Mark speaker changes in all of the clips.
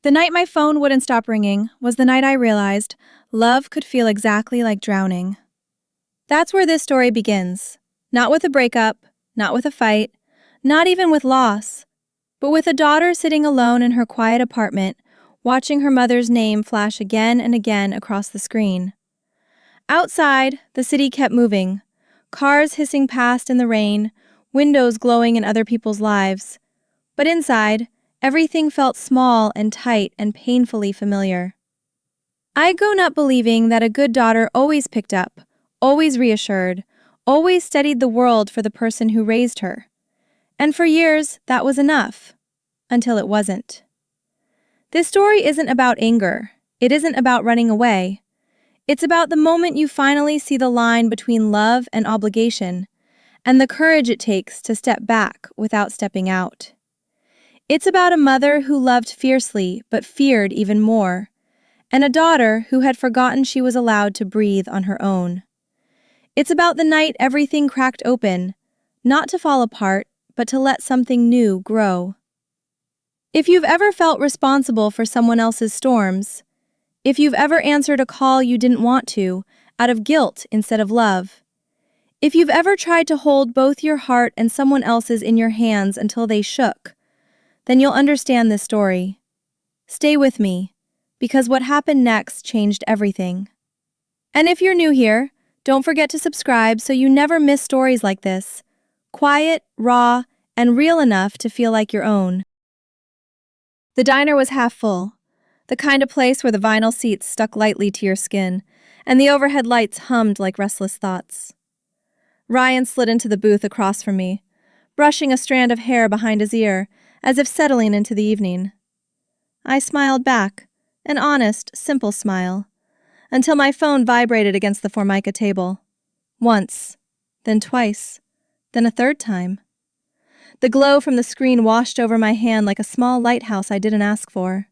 Speaker 1: The night my phone wouldn't stop ringing was the night I realized love could feel exactly like drowning. That's where this story begins. Not with a breakup, not with a fight, not even with loss, but with a daughter sitting alone in her quiet apartment, watching her mother's name flash again and again across the screen. Outside, the city kept moving, cars hissing past in the rain, windows glowing in other people's lives. But inside, everything felt small and tight and painfully familiar. I'd grown up believing that a good daughter always picked up, always reassured, always steadied the world for the person who raised her. And for years, that was enough. Until it wasn't. This story isn't about anger. It isn't about running away. It's about the moment you finally see the line between love and obligation, and the courage it takes to step back without stepping out. It's about a mother who loved fiercely but feared even more, and a daughter who had forgotten she was allowed to breathe on her own. It's about the night everything cracked open, not to fall apart, but to let something new grow. If you've ever felt responsible for someone else's storms, if you've ever answered a call you didn't want to, out of guilt instead of love, if you've ever tried to hold both your heart and someone else's in your hands until they shook, then you'll understand this story. Stay with me, because what happened next changed everything. And if you're new here, don't forget to subscribe so you never miss stories like this. Quiet, raw, and real enough to feel like your own. The diner was half full, the kind of place where the vinyl seats stuck lightly to your skin, and the overhead lights hummed like restless thoughts. Ryan slid into the booth across from me, brushing a strand of hair behind his ear, as if settling into the evening. I smiled back, an honest, simple smile, until my phone vibrated against the Formica table. Once, then twice, then a third time. The glow from the screen washed over my hand like a small lighthouse I didn't ask for.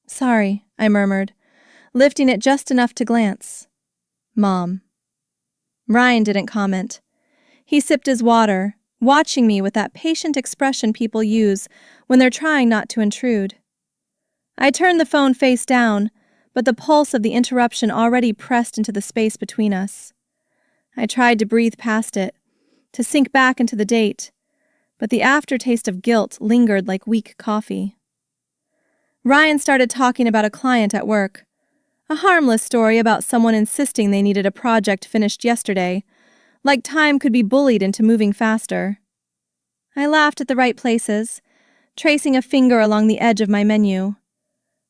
Speaker 1: "Sorry," I murmured, lifting it just enough to glance. "Mom." Ryan didn't comment. He sipped his water, watching me with that patient expression people use when they're trying not to intrude. I turned the phone face down, but the pulse of the interruption already pressed into the space between us. I tried to breathe past it, to sink back into the date, but the aftertaste of guilt lingered like weak coffee. Ryan started talking about a client at work, a harmless story about someone insisting they needed a project finished yesterday, like time could be bullied into moving faster. I laughed at the right places, tracing a finger along the edge of my menu.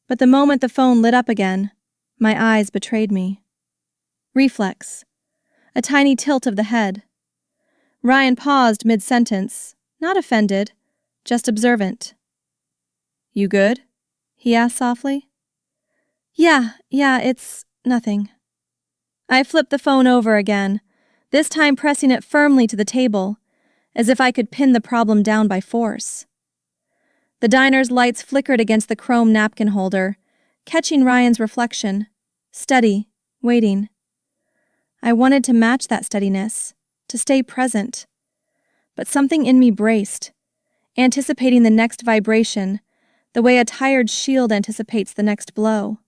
Speaker 1: But the moment the phone lit up again, my eyes betrayed me. Reflex. A tiny tilt of the head. Ryan paused mid-sentence, not offended, just observant. "You good?" he asked softly. Yeah, it's nothing." I flipped the phone over again, this time pressing it firmly to the table, as if I could pin the problem down by force. The diner's lights flickered against the chrome napkin holder, catching Ryan's reflection, steady, waiting. I wanted to match that steadiness, to stay present. But something in me braced, anticipating the next vibration, the way a tired shield anticipates the next blow.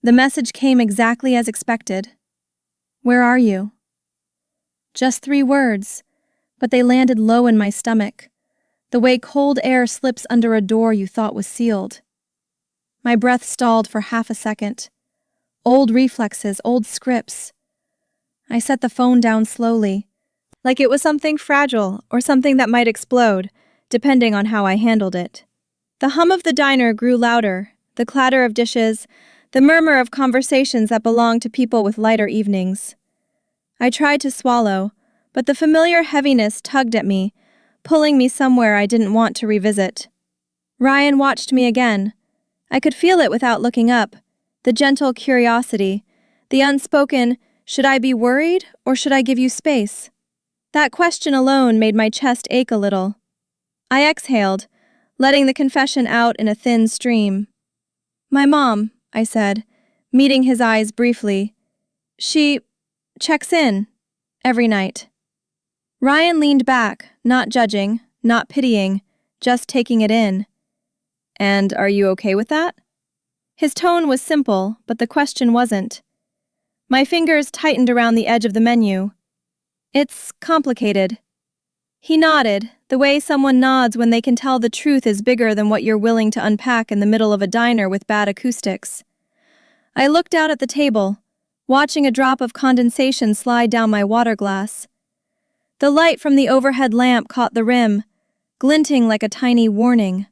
Speaker 1: The message came exactly as expected. "Where are you?" Just 3 words, but they landed low in my stomach, the way cold air slips under a door you thought was sealed. My breath stalled for half a second. Old reflexes, old scripts. I set the phone down slowly, like it was something fragile or something that might explode, depending on how I handled it. The hum of the diner grew louder, the clatter of dishes, the murmur of conversations that belonged to people with lighter evenings. I tried to swallow, but the familiar heaviness tugged at me, pulling me somewhere I didn't want to revisit. Ryan watched me again. I could feel it without looking up, the gentle curiosity, the unspoken, "Should I be worried or should I give you space?" That question alone made my chest ache a little. I exhaled, letting the confession out in a thin stream. "My mom," I said, meeting his eyes briefly. "She checks in every night." Ryan leaned back, not judging, not pitying, just taking it in. And are you okay with that? His tone was simple, but the question wasn't. My fingers tightened around the edge of the menu. It's complicated. He nodded, the way someone nods when they can tell the truth is bigger than what you're willing to unpack in the middle of a diner with bad acoustics. I looked out at the table, watching a drop of condensation slide down my water glass. The light from the overhead lamp caught the rim, glinting like a tiny warning.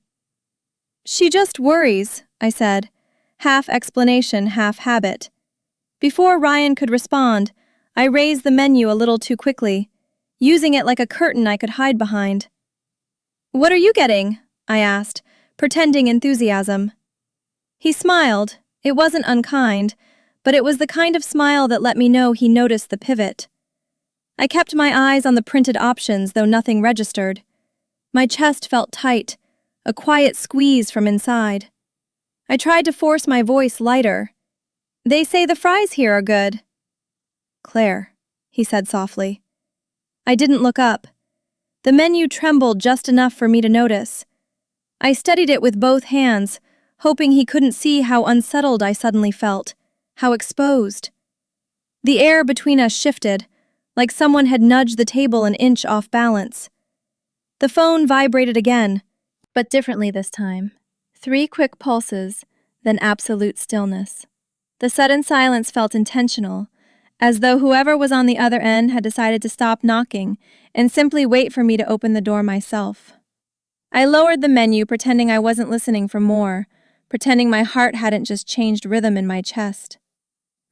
Speaker 1: She just worries, I said, half explanation, half habit. Before Ryan could respond, I raised the menu a little too quickly, using it like a curtain I could hide behind. "What are you getting?" I asked, pretending enthusiasm. He smiled. It wasn't unkind, but it was the kind of smile that let me know he noticed the pivot. I kept my eyes on the printed options, though nothing registered. My chest felt tight, a quiet squeeze from inside. I tried to force my voice lighter. "They say the fries here are good." "Claire," he said softly. I didn't look up. The menu trembled just enough for me to notice. I steadied it with both hands, hoping he couldn't see how unsettled I suddenly felt, how exposed. The air between us shifted, like someone had nudged the table an inch off balance. The phone vibrated again, but differently this time. 3 quick pulses, then absolute stillness. The sudden silence felt intentional, as though whoever was on the other end had decided to stop knocking and simply wait for me to open the door myself. I lowered the menu, pretending I wasn't listening for more, pretending my heart hadn't just changed rhythm in my chest.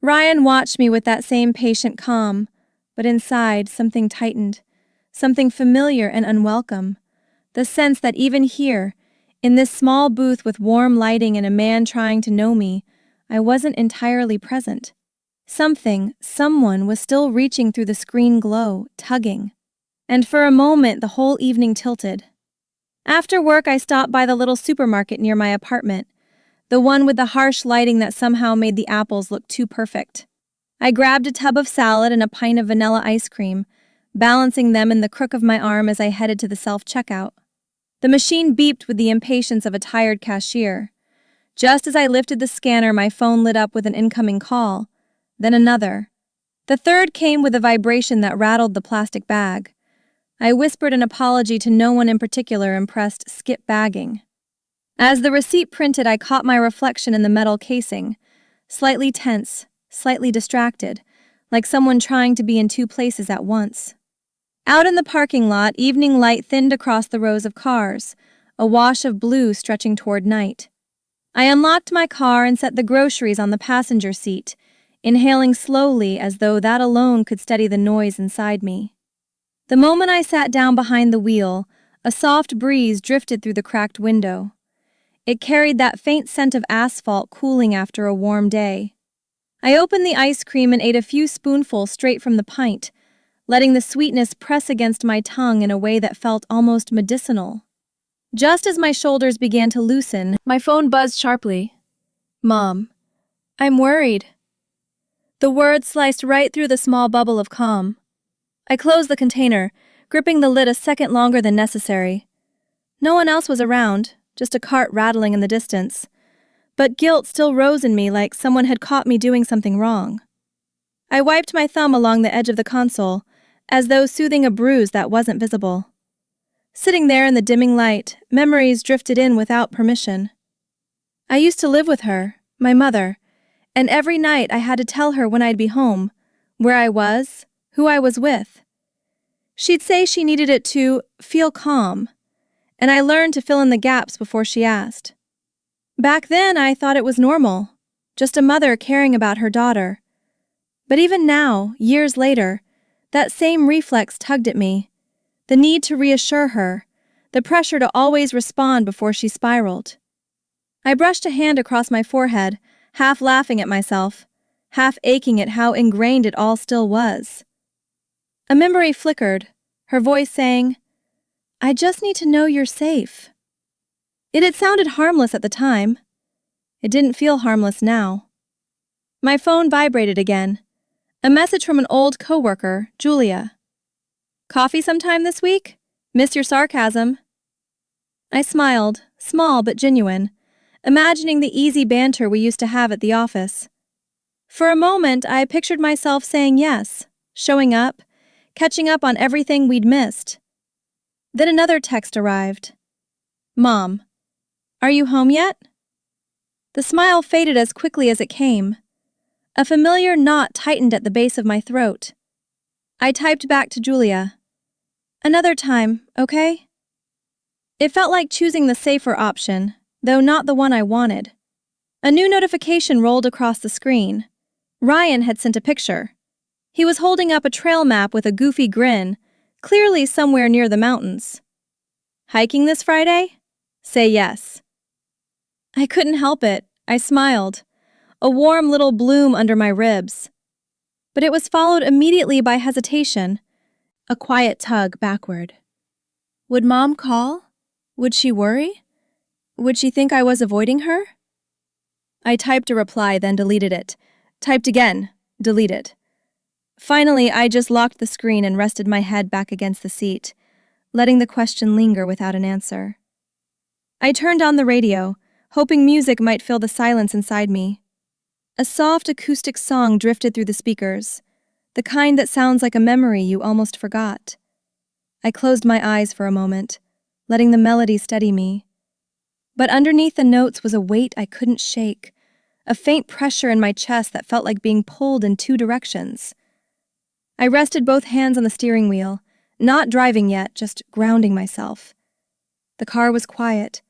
Speaker 1: Ryan watched me with that same patient calm, but inside something tightened, something familiar and unwelcome, the sense that even here, in this small booth with warm lighting and a man trying to know me, I wasn't entirely present. Someone was still reaching through the screen glow, tugging. And for a moment, the whole evening tilted. After work, I stopped by the little supermarket near my apartment, the one with the harsh lighting that somehow made the apples look too perfect. I grabbed a tub of salad and a pint of vanilla ice cream, balancing them in the crook of my arm as I headed to the self-checkout. The machine beeped with the impatience of a tired cashier. Just as I lifted the scanner, my phone lit up with an incoming call. Then another. The third came with a vibration that rattled the plastic bag. I whispered an apology to no one in particular and pressed skip bagging. As the receipt printed, I caught my reflection in the metal casing, slightly tense, slightly distracted, like someone trying to be in 2 places at once. Out in the parking lot, evening light thinned across the rows of cars, a wash of blue stretching toward night. I unlocked my car and set the groceries on the passenger seat, inhaling slowly as though that alone could steady the noise inside me. The moment I sat down behind the wheel, a soft breeze drifted through the cracked window. It carried that faint scent of asphalt cooling after a warm day. I opened the ice cream and ate a few spoonfuls straight from the pint, letting the sweetness press against my tongue in a way that felt almost medicinal. Just as my shoulders began to loosen, my phone buzzed sharply. "Mom, I'm worried." The words sliced right through the small bubble of calm. I closed the container, gripping the lid a second longer than necessary. No one else was around, just a cart rattling in the distance. But guilt still rose in me like someone had caught me doing something wrong. I wiped my thumb along the edge of the console, as though soothing a bruise that wasn't visible. Sitting there in the dimming light, memories drifted in without permission. I used to live with her, my mother, and every night I had to tell her when I'd be home, where I was, who I was with. She'd say she needed it to feel calm, and I learned to fill in the gaps before she asked. Back then, I thought it was normal, just a mother caring about her daughter. But even now, years later, that same reflex tugged at me, the need to reassure her, the pressure to always respond before she spiraled. I brushed a hand across my forehead, half laughing at myself, half aching at how ingrained it all still was. A memory flickered, her voice saying, "I just need to know you're safe." It had sounded harmless at the time. It didn't feel harmless now. My phone vibrated again. A message from an old coworker, Julia. "Coffee sometime this week? Miss your sarcasm." I smiled, small but genuine, imagining the easy banter we used to have at the office. For a moment, I pictured myself saying yes, showing up, catching up on everything we'd missed. Then another text arrived. Mom, are you home yet? The smile faded as quickly as it came. A familiar knot tightened at the base of my throat. I typed back to Julia. Another time, okay? It felt like choosing the safer option, though not the one I wanted. A new notification rolled across the screen. Ryan had sent a picture. He was holding up a trail map with a goofy grin, clearly somewhere near the mountains. Hiking this Friday? Say yes. I couldn't help it. I smiled, a warm little bloom under my ribs. But it was followed immediately by hesitation, a quiet tug backward. Would Mom call? Would she worry? Would she think I was avoiding her? I typed a reply, then deleted it. Typed again, deleted. Finally, I just locked the screen and rested my head back against the seat, letting the question linger without an answer. I turned on the radio, hoping music might fill the silence inside me. A soft acoustic song drifted through the speakers, the kind that sounds like a memory you almost forgot. I closed my eyes for a moment, letting the melody steady me. But underneath the notes was a weight I couldn't shake, a faint pressure in my chest that felt like being pulled in two directions. I rested both hands on the steering wheel, not driving yet, just grounding myself. The car was quiet,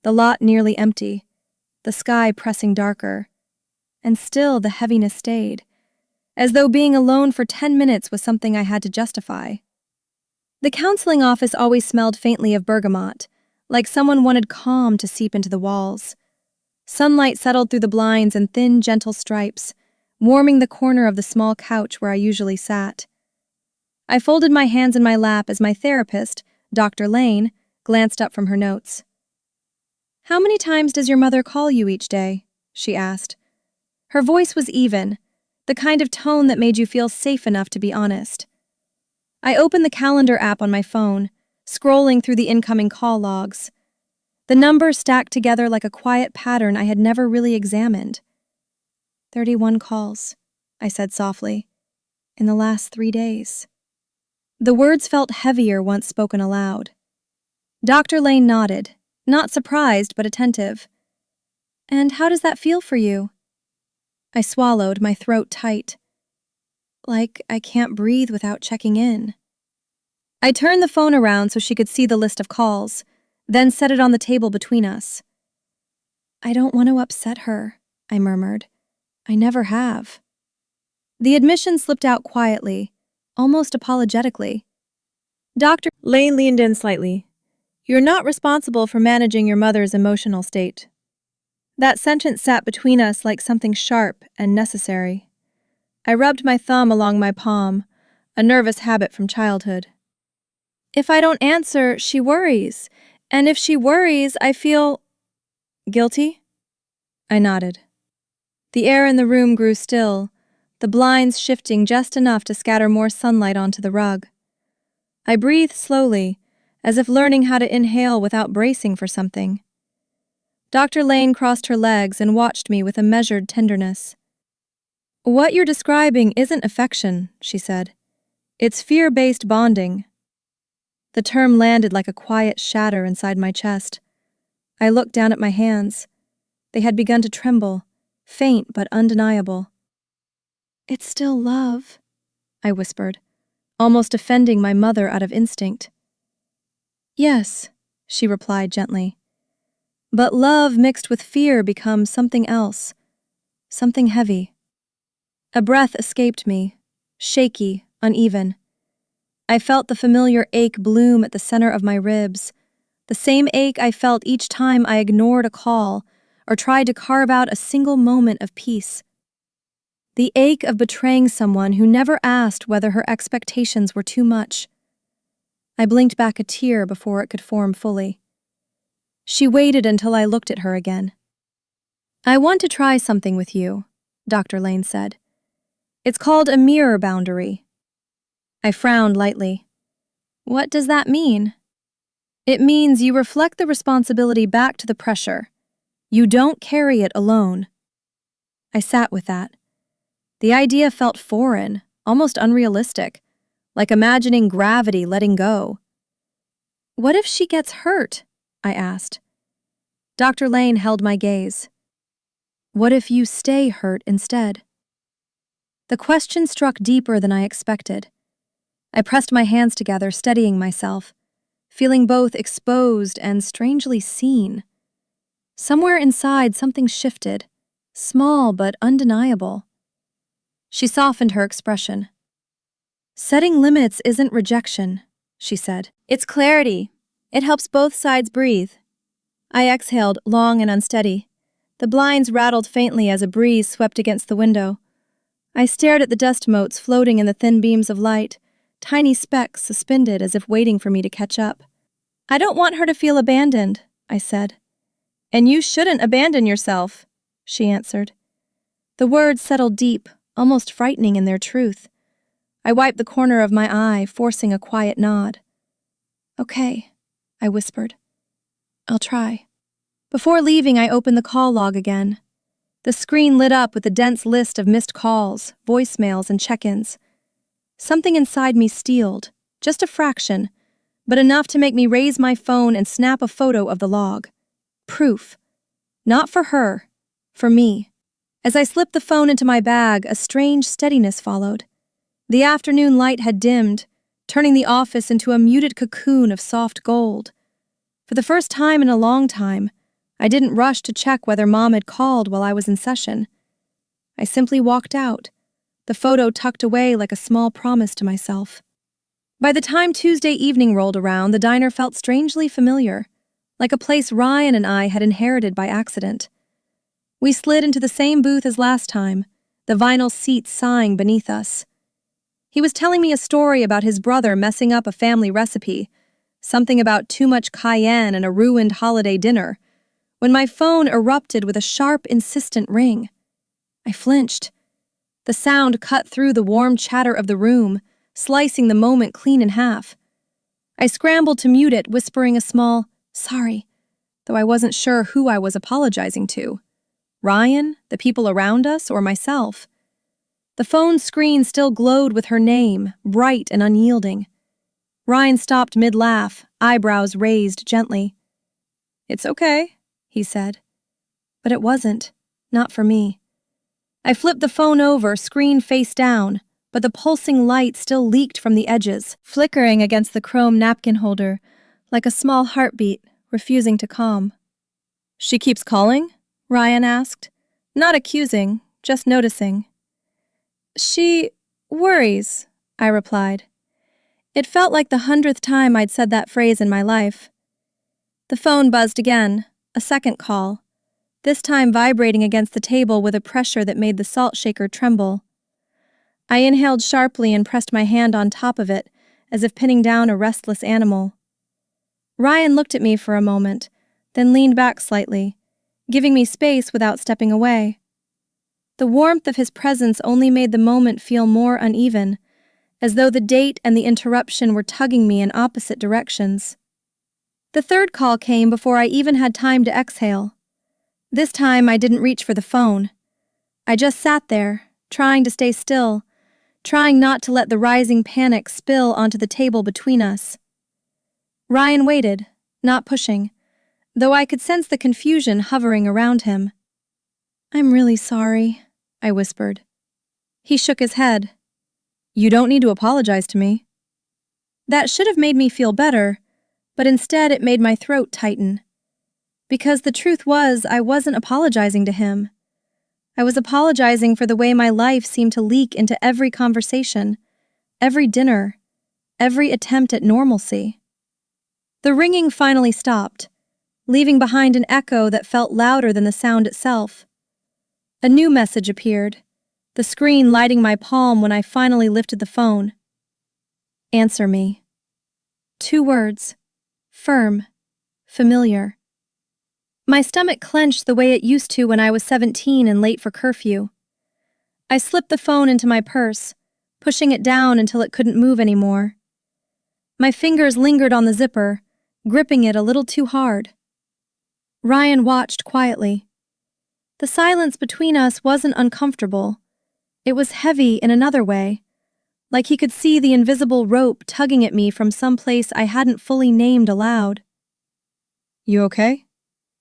Speaker 1: the lot nearly empty, the sky pressing darker. And still the heaviness stayed, as though being alone for 10 minutes was something I had to justify. The counseling office always smelled faintly of bergamot, like someone wanted calm to seep into the walls. Sunlight settled through the blinds in thin, gentle stripes, warming the corner of the small couch where I usually sat. I folded my hands in my lap as my therapist, Dr. Lane, glanced up from her notes. How many times does your mother call you each day? She asked. Her voice was even, the kind of tone that made you feel safe enough to be honest. I opened the calendar app on my phone, scrolling through the incoming call logs. The numbers stacked together like a quiet pattern I had never really examined. 31 calls, I said softly, in the last 3 days. The words felt heavier once spoken aloud. Dr. Lane nodded, not surprised but attentive. And how does that feel for you? I swallowed, my throat tight. Like I can't breathe without checking in. I turned the phone around so she could see the list of calls, then set it on the table between us. I don't want to upset her, I murmured. I never have. The admission slipped out quietly, almost apologetically. Dr. Lane leaned in slightly. You're not responsible for managing your mother's emotional state. That sentence sat between us like something sharp and necessary. I rubbed my thumb along my palm, a nervous habit from childhood. If I don't answer, she worries, and if she worries, I feel... guilty? I nodded. The air in the room grew still, the blinds shifting just enough to scatter more sunlight onto the rug. I breathed slowly, as if learning how to inhale without bracing for something. Dr. Lane crossed her legs and watched me with a measured tenderness. What you're describing isn't affection, she said. It's fear-based bonding. The term landed like a quiet shatter inside my chest. I looked down at my hands. They had begun to tremble, faint but undeniable. It's still love, I whispered, almost offending my mother out of instinct. Yes, she replied gently. But love mixed with fear becomes something else, something heavy. A breath escaped me, shaky, uneven. I felt the familiar ache bloom at the center of my ribs, the same ache I felt each time I ignored a call or tried to carve out a single moment of peace. The ache of betraying someone who never asked whether her expectations were too much. I blinked back a tear before it could form fully. She waited until I looked at her again. I want to try something with you, Dr. Lane said. It's called a mirror boundary. I frowned lightly. What does that mean? It means you reflect the responsibility back to the pressure. You don't carry it alone. I sat with that. The idea felt foreign, almost unrealistic, like imagining gravity letting go. What if she gets hurt? I asked. Dr. Lane held my gaze. What if you stay hurt instead? The question struck deeper than I expected. I pressed my hands together, steadying myself, feeling both exposed and strangely seen. Somewhere inside, something shifted, small but undeniable. She softened her expression. Setting limits isn't rejection, she said. It's clarity. It helps both sides breathe. I exhaled, long and unsteady. The blinds rattled faintly as a breeze swept against the window. I stared at the dust motes floating in the thin beams of light, tiny specks suspended as if waiting for me to catch up. I don't want her to feel abandoned, I said. And you shouldn't abandon yourself, she answered. The words settled deep, almost frightening in their truth. I wiped the corner of my eye, forcing a quiet nod. Okay, I whispered. I'll try. Before leaving, I opened the call log again. The screen lit up with a dense list of missed calls, voicemails, and check-ins. Something inside me steeled, just a fraction, but enough to make me raise my phone and snap a photo of the log. Proof. Not for her, for me. As I slipped the phone into my bag, a strange steadiness followed. The afternoon light had dimmed, turning the office into a muted cocoon of soft gold. For the first time in a long time, I didn't rush to check whether Mom had called while I was in session. I simply walked out, the photo tucked away like a small promise to myself. By the time Tuesday evening rolled around, the diner felt strangely familiar, like a place Ryan and I had inherited by accident. We slid into the same booth as last time, the vinyl seats sighing beneath us. He was telling me a story about his brother messing up a family recipe, something about too much cayenne and a ruined holiday dinner, when my phone erupted with a sharp, insistent ring. I flinched. The sound cut through the warm chatter of the room, slicing the moment clean in half. I scrambled to mute it, whispering a small, sorry, though I wasn't sure who I was apologizing to. Ryan, the people around us, or myself. The phone screen still glowed with her name, bright and unyielding. Ryan stopped mid-laugh, eyebrows raised gently. It's okay, he said. But it wasn't. Not for me. I flipped the phone over, screen face down, but the pulsing light still leaked from the edges, flickering against the chrome napkin holder, like a small heartbeat, refusing to calm. She keeps calling? Ryan asked. Not accusing, just noticing. She worries, I replied. It felt like the 100th time I'd said that phrase in my life. The phone buzzed again, a second call, this time vibrating against the table with a pressure that made the salt shaker tremble. I inhaled sharply and pressed my hand on top of it, as if pinning down a restless animal. Ryan looked at me for a moment, then leaned back slightly, giving me space without stepping away. The warmth of his presence only made the moment feel more uneven, as though the date and the interruption were tugging me in opposite directions. The third call came before I even had time to exhale. This time I didn't reach for the phone. I just sat there, trying to stay still, trying not to let the rising panic spill onto the table between us. Ryan waited, not pushing, though I could sense the confusion hovering around him. I'm really sorry, I whispered. He shook his head. You don't need to apologize to me. That should have made me feel better, but instead it made my throat tighten. Because the truth was, I wasn't apologizing to him. I was apologizing for the way my life seemed to leak into every conversation, every dinner, every attempt at normalcy. The ringing finally stopped, leaving behind an echo that felt louder than the sound itself. A new message appeared, the screen lighting my palm when I finally lifted the phone. Answer me. 2 words. Firm. Familiar. My stomach clenched the way it used to when I was 17 and late for curfew. I slipped the phone into my purse, pushing it down until it couldn't move anymore. My fingers lingered on the zipper, gripping it a little too hard. Ryan watched quietly. The silence between us wasn't uncomfortable. It was heavy in another way, like he could see the invisible rope tugging at me from some place I hadn't fully named aloud. "You okay?"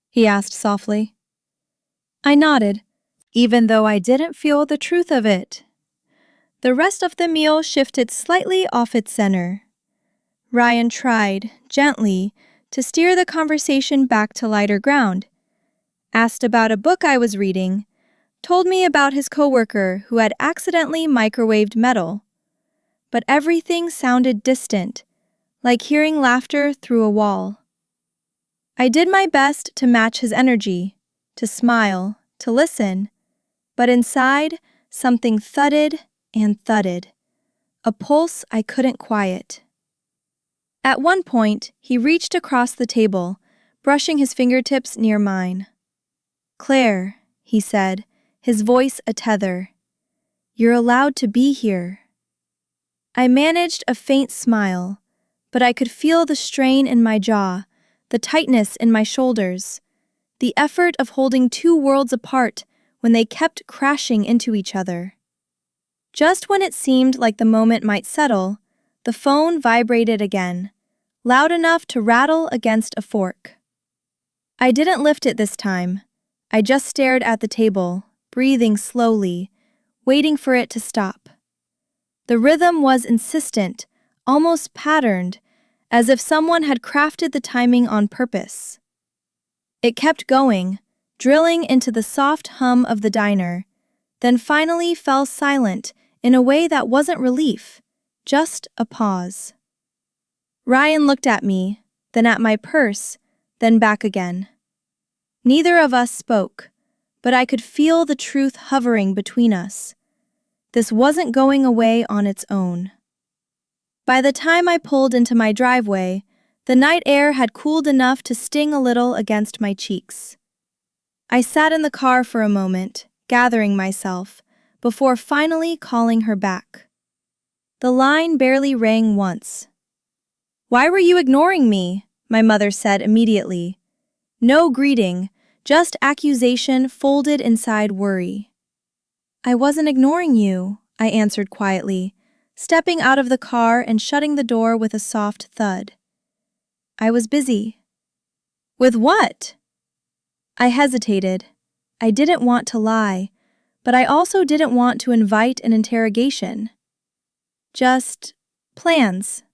Speaker 1: he asked softly. I nodded, even though I didn't feel the truth of it. The rest of the meal shifted slightly off its center. Ryan tried, gently, to steer the conversation back to lighter ground. Asked about a book I was reading, told me about his coworker who had accidentally microwaved metal. But everything sounded distant, like hearing laughter through a wall. I did my best to match his energy, to smile, to listen, but inside, something thudded and thudded, a pulse I couldn't quiet. At one point, he reached across the table, brushing his fingertips near mine. "Claire," he said, his voice a tether, "you're allowed to be here." I managed a faint smile, but I could feel the strain in my jaw, the tightness in my shoulders, the effort of holding two worlds apart when they kept crashing into each other. Just when it seemed like the moment might settle, the phone vibrated again, loud enough to rattle against a fork. I didn't lift it this time. I just stared at the table, breathing slowly, waiting for it to stop. The rhythm was insistent, almost patterned, as if someone had crafted the timing on purpose. It kept going, drilling into the soft hum of the diner, then finally fell silent in a way that wasn't relief, just a pause. Ryan looked at me, then at my purse, then back again. Neither of us spoke, but I could feel the truth hovering between us. This wasn't going away on its own. By the time I pulled into my driveway, the night air had cooled enough to sting a little against my cheeks. I sat in the car for a moment, gathering myself, before finally calling her back. The line barely rang once. "Why were you ignoring me?" my mother said immediately. No greeting, just accusation folded inside worry. "I wasn't ignoring you," I answered quietly, stepping out of the car and shutting the door with a soft thud. "I was busy." "With what?" I hesitated. I didn't want to lie, but I also didn't want to invite an interrogation. "Just plans."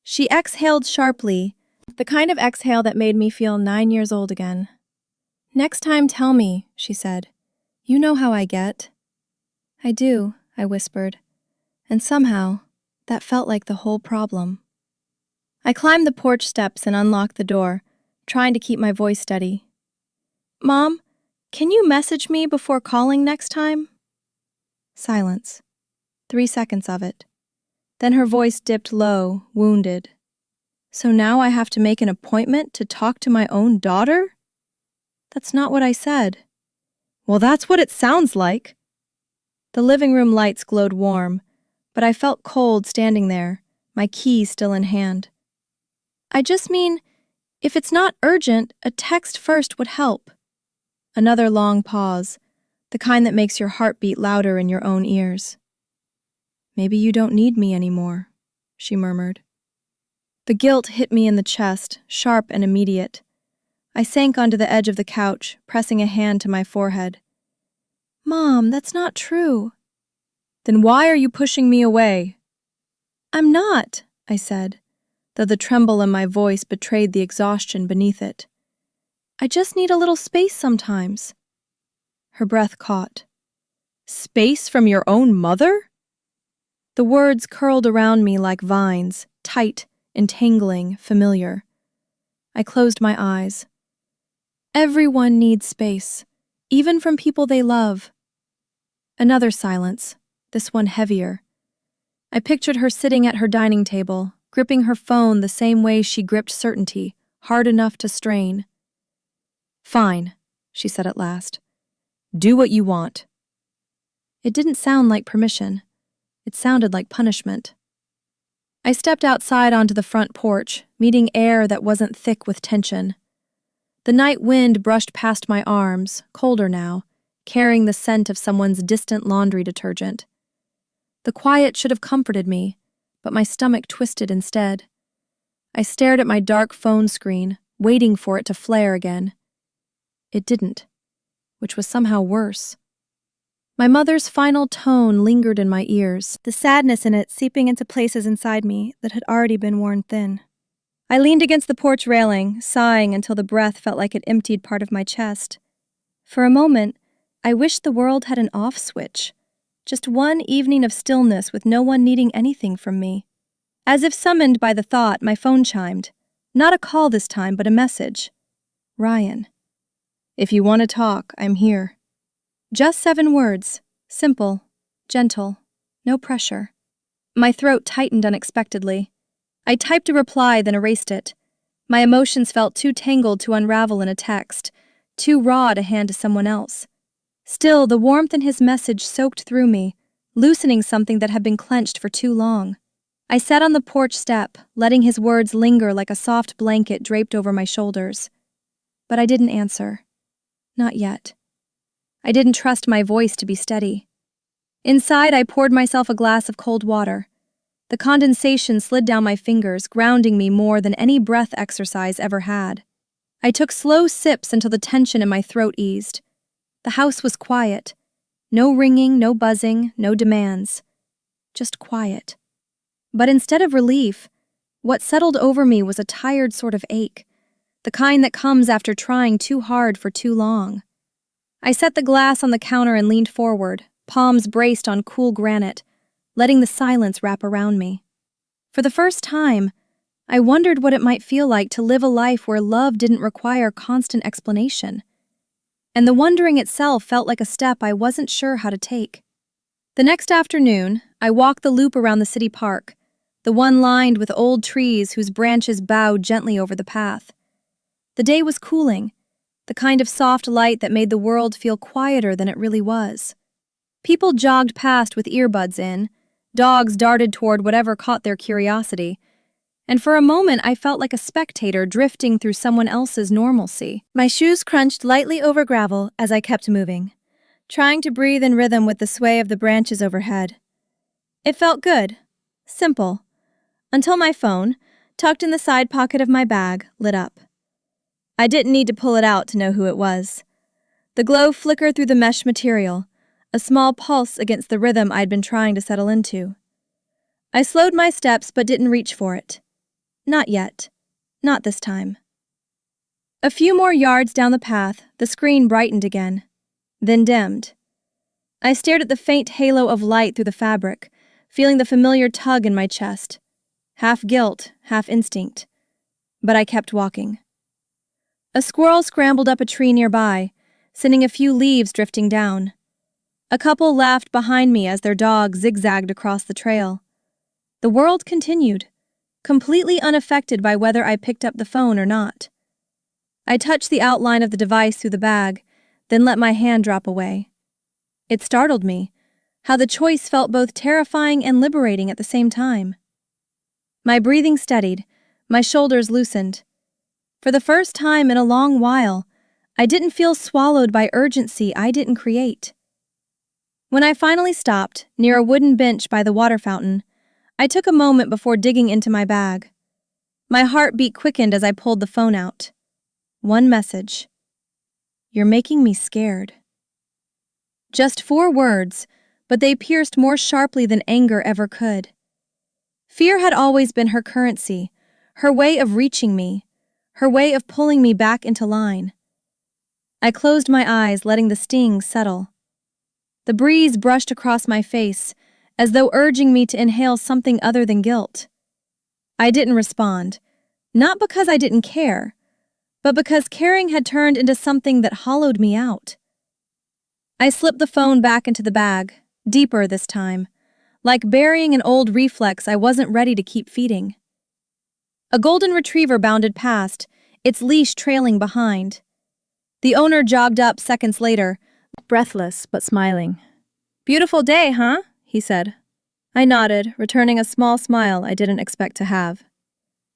Speaker 1: She exhaled sharply, the kind of exhale that made me feel 9 years old again. "Next time tell me," she said. "You know how I get." "I do," I whispered, and somehow, that felt like the whole problem. I climbed the porch steps and unlocked the door, trying to keep my voice steady. "Mom, can you message me before calling next time?" Silence. 3 seconds of it. Then her voice dipped low, wounded. "So now I have to make an appointment to talk to my own daughter?" "That's not what I said." "Well, that's what it sounds like." The living room lights glowed warm, but I felt cold standing there, my key still in hand. "I just mean, if it's not urgent, a text first would help." Another long pause, the kind that makes your heart beat louder in your own ears. "Maybe you don't need me anymore," she murmured. The guilt hit me in the chest, sharp and immediate. I sank onto the edge of the couch, pressing a hand to my forehead. "Mom, that's not true." "Then why are you pushing me away?" "I'm not," I said, though the tremble in my voice betrayed the exhaustion beneath it. "I just need a little space sometimes." Her breath caught. "Space from your own mother?" The words curled around me like vines, tight, entangling, familiar. I closed my eyes. Everyone needs space, even from people they love. Another silence, this one heavier. I pictured her sitting at her dining table, gripping her phone the same way she gripped certainty, hard enough to strain. "Fine," she said at last. "Do what you want." It didn't sound like permission. It sounded like punishment. I stepped outside onto the front porch, meeting air that wasn't thick with tension. The night wind brushed past my arms, colder now, carrying the scent of someone's distant laundry detergent. The quiet should have comforted me, but my stomach twisted instead. I stared at my dark phone screen, waiting for it to flare again. It didn't, which was somehow worse. My mother's final tone lingered in my ears, the sadness in it seeping into places inside me that had already been worn thin. I leaned against the porch railing, sighing until the breath felt like it emptied part of my chest. For a moment, I wished the world had an off switch. Just one evening of stillness with no one needing anything from me. As if summoned by the thought, my phone chimed. Not a call this time, but a message. Ryan. If you want to talk, I'm here. Just 7 words. Simple. Gentle. No pressure. My throat tightened unexpectedly. I typed a reply, then erased it. My emotions felt too tangled to unravel in a text, too raw to hand to someone else. Still, the warmth in his message soaked through me, loosening something that had been clenched for too long. I sat on the porch step, letting his words linger like a soft blanket draped over my shoulders. But I didn't answer. Not yet. I didn't trust my voice to be steady. Inside, I poured myself a glass of cold water. The condensation slid down my fingers, grounding me more than any breath exercise ever had. I took slow sips until the tension in my throat eased. The house was quiet. No ringing, no buzzing, no demands. Just quiet. But instead of relief, what settled over me was a tired sort of ache, the kind that comes after trying too hard for too long. I set the glass on the counter and leaned forward, palms braced on cool granite, letting the silence wrap around me. For the first time, I wondered what it might feel like to live a life where love didn't require constant explanation. And the wondering itself felt like a step I wasn't sure how to take. The next afternoon, I walked the loop around the city park, the one lined with old trees whose branches bowed gently over the path. The day was cooling, the kind of soft light that made the world feel quieter than it really was. People jogged past with earbuds in, dogs darted toward whatever caught their curiosity, and for a moment I felt like a spectator drifting through someone else's normalcy. My shoes crunched lightly over gravel as I kept moving, trying to breathe in rhythm with the sway of the branches overhead. It felt good, simple, until my phone, tucked in the side pocket of my bag, lit up. I didn't need to pull it out to know who it was. The glow flickered through the mesh material, a small pulse against the rhythm I'd been trying to settle into. I slowed my steps but didn't reach for it. Not yet. Not this time. A few more yards down the path, the screen brightened again, then dimmed. I stared at the faint halo of light through the fabric, feeling the familiar tug in my chest. Half guilt, half instinct. But I kept walking. A squirrel scrambled up a tree nearby, sending a few leaves drifting down. A couple laughed behind me as their dog zigzagged across the trail. The world continued, completely unaffected by whether I picked up the phone or not. I touched the outline of the device through the bag, then let my hand drop away. It startled me, how the choice felt both terrifying and liberating at the same time. My breathing steadied, my shoulders loosened. For the first time in a long while, I didn't feel swallowed by urgency I didn't create. When I finally stopped, near a wooden bench by the water fountain, I took a moment before digging into my bag. My heartbeat quickened as I pulled the phone out. One message. You're making me scared. Just 4 words, but they pierced more sharply than anger ever could. Fear had always been her currency, her way of reaching me, her way of pulling me back into line. I closed my eyes, letting the sting settle. The breeze brushed across my face, as though urging me to inhale something other than guilt. I didn't respond, not because I didn't care, but because caring had turned into something that hollowed me out. I slipped the phone back into the bag, deeper this time, like burying an old reflex I wasn't ready to keep feeding. A golden retriever bounded past, its leash trailing behind. The owner jogged up seconds later, breathless but smiling. "Beautiful day, huh?" he said. I nodded, returning a small smile I didn't expect to have.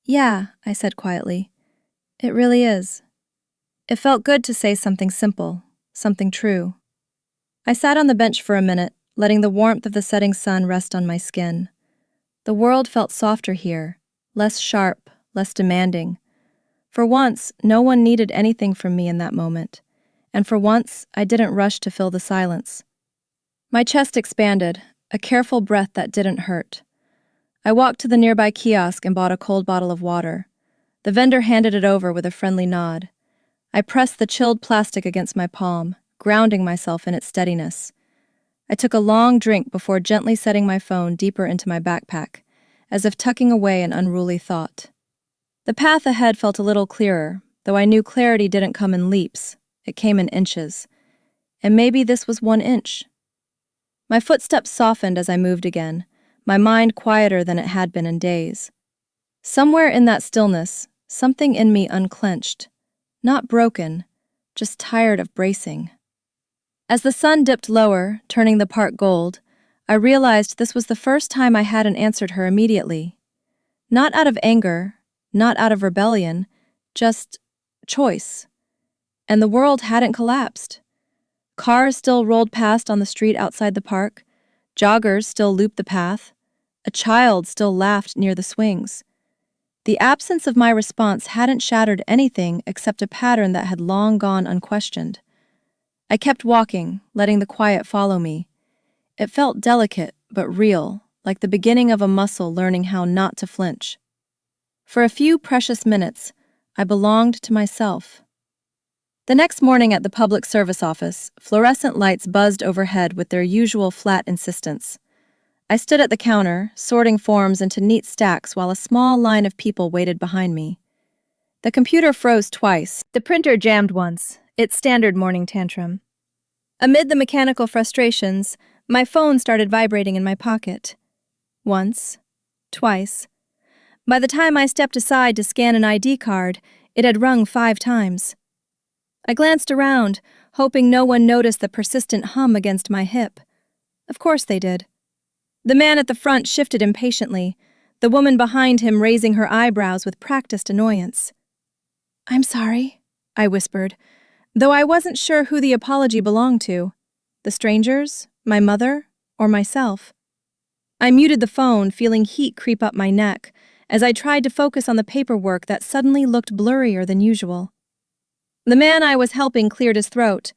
Speaker 1: Yeah, I said quietly. It really is. It felt good to say something simple, something true. I sat on the bench for a minute, letting the warmth of the setting sun rest on my skin. The world felt softer here, less sharp, less demanding. For once, no one needed anything from me in that moment, and for once, I didn't rush to fill the silence. My chest expanded, a careful breath that didn't hurt. I walked to the nearby kiosk and bought a cold bottle of water. The vendor handed it over with a friendly nod. I pressed the chilled plastic against my palm, grounding myself in its steadiness. I took a long drink before gently setting my phone deeper into my backpack, as if tucking away an unruly thought. The path ahead felt a little clearer, though I knew clarity didn't come in leaps, it came in inches. And maybe this was 1 inch. My footsteps softened as I moved again, my mind quieter than it had been in days. Somewhere in that stillness, something in me unclenched. Not broken, just tired of bracing. As the sun dipped lower, turning the park gold, I realized this was the first time I hadn't answered her immediately. Not out of anger, not out of rebellion, just choice. And the world hadn't collapsed. Cars still rolled past on the street outside the park, joggers still looped the path, a child still laughed near the swings. The absence of my response hadn't shattered anything except a pattern that had long gone unquestioned. I kept walking, letting the quiet follow me. It felt delicate but real, like the beginning of a muscle learning how not to flinch. For a few precious minutes, I belonged to myself. The next morning at the public service office, fluorescent lights buzzed overhead with their usual flat insistence. I stood at the counter, sorting forms into neat stacks while a small line of people waited behind me. The computer froze twice. The printer jammed once, its standard morning tantrum. Amid the mechanical frustrations, my phone started vibrating in my pocket. Once, twice. By the time I stepped aside to scan an ID card, it had rung 5 times. I glanced around, hoping no one noticed the persistent hum against my hip. Of course they did. The man at the front shifted impatiently, the woman behind him raising her eyebrows with practiced annoyance. "I'm sorry," I whispered, though I wasn't sure who the apology belonged to. The strangers, my mother, or myself. I muted the phone, feeling heat creep up my neck, as I tried to focus on the paperwork that suddenly looked blurrier than usual. The man I was helping cleared his throat.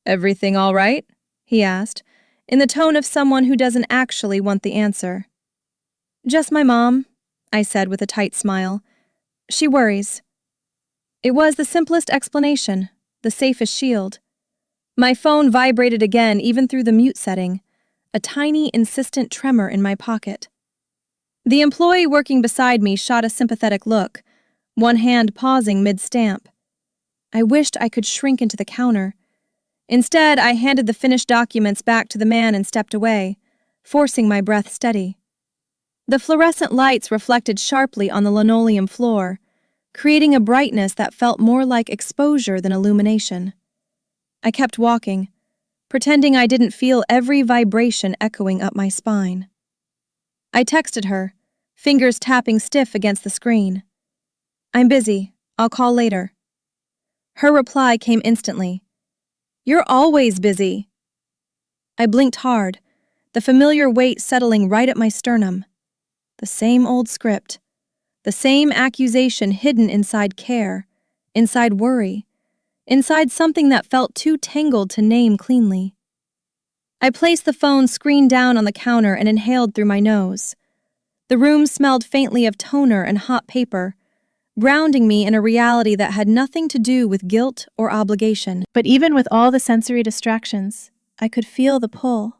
Speaker 1: "Everything all right?" he asked, in the tone of someone who doesn't actually want the answer. "Just my mom," I said with a tight smile. "She worries." It was the simplest explanation, the safest shield. My phone vibrated again even through the mute setting, a tiny, insistent tremor in my pocket. The employee working beside me shot a sympathetic look, one hand pausing mid-stamp. I wished I could shrink into the counter. Instead, I handed the finished documents back to the man and stepped away, forcing my breath steady. The fluorescent lights reflected sharply on the linoleum floor, creating a brightness that felt more like exposure than illumination. I kept walking, pretending I didn't feel every vibration echoing up my spine. I texted her, fingers tapping stiff against the screen. "I'm busy. I'll call later." Her reply came instantly. "You're always busy." I blinked hard, the familiar weight settling right at my sternum. The same old script. The same accusation hidden inside care, inside worry, inside something that felt too tangled to name cleanly. I placed the phone screen down on the counter and inhaled through my nose. The room smelled faintly of toner and hot paper, grounding me in a reality that had nothing to do with guilt or obligation. But even with all the sensory distractions, I could feel the pull,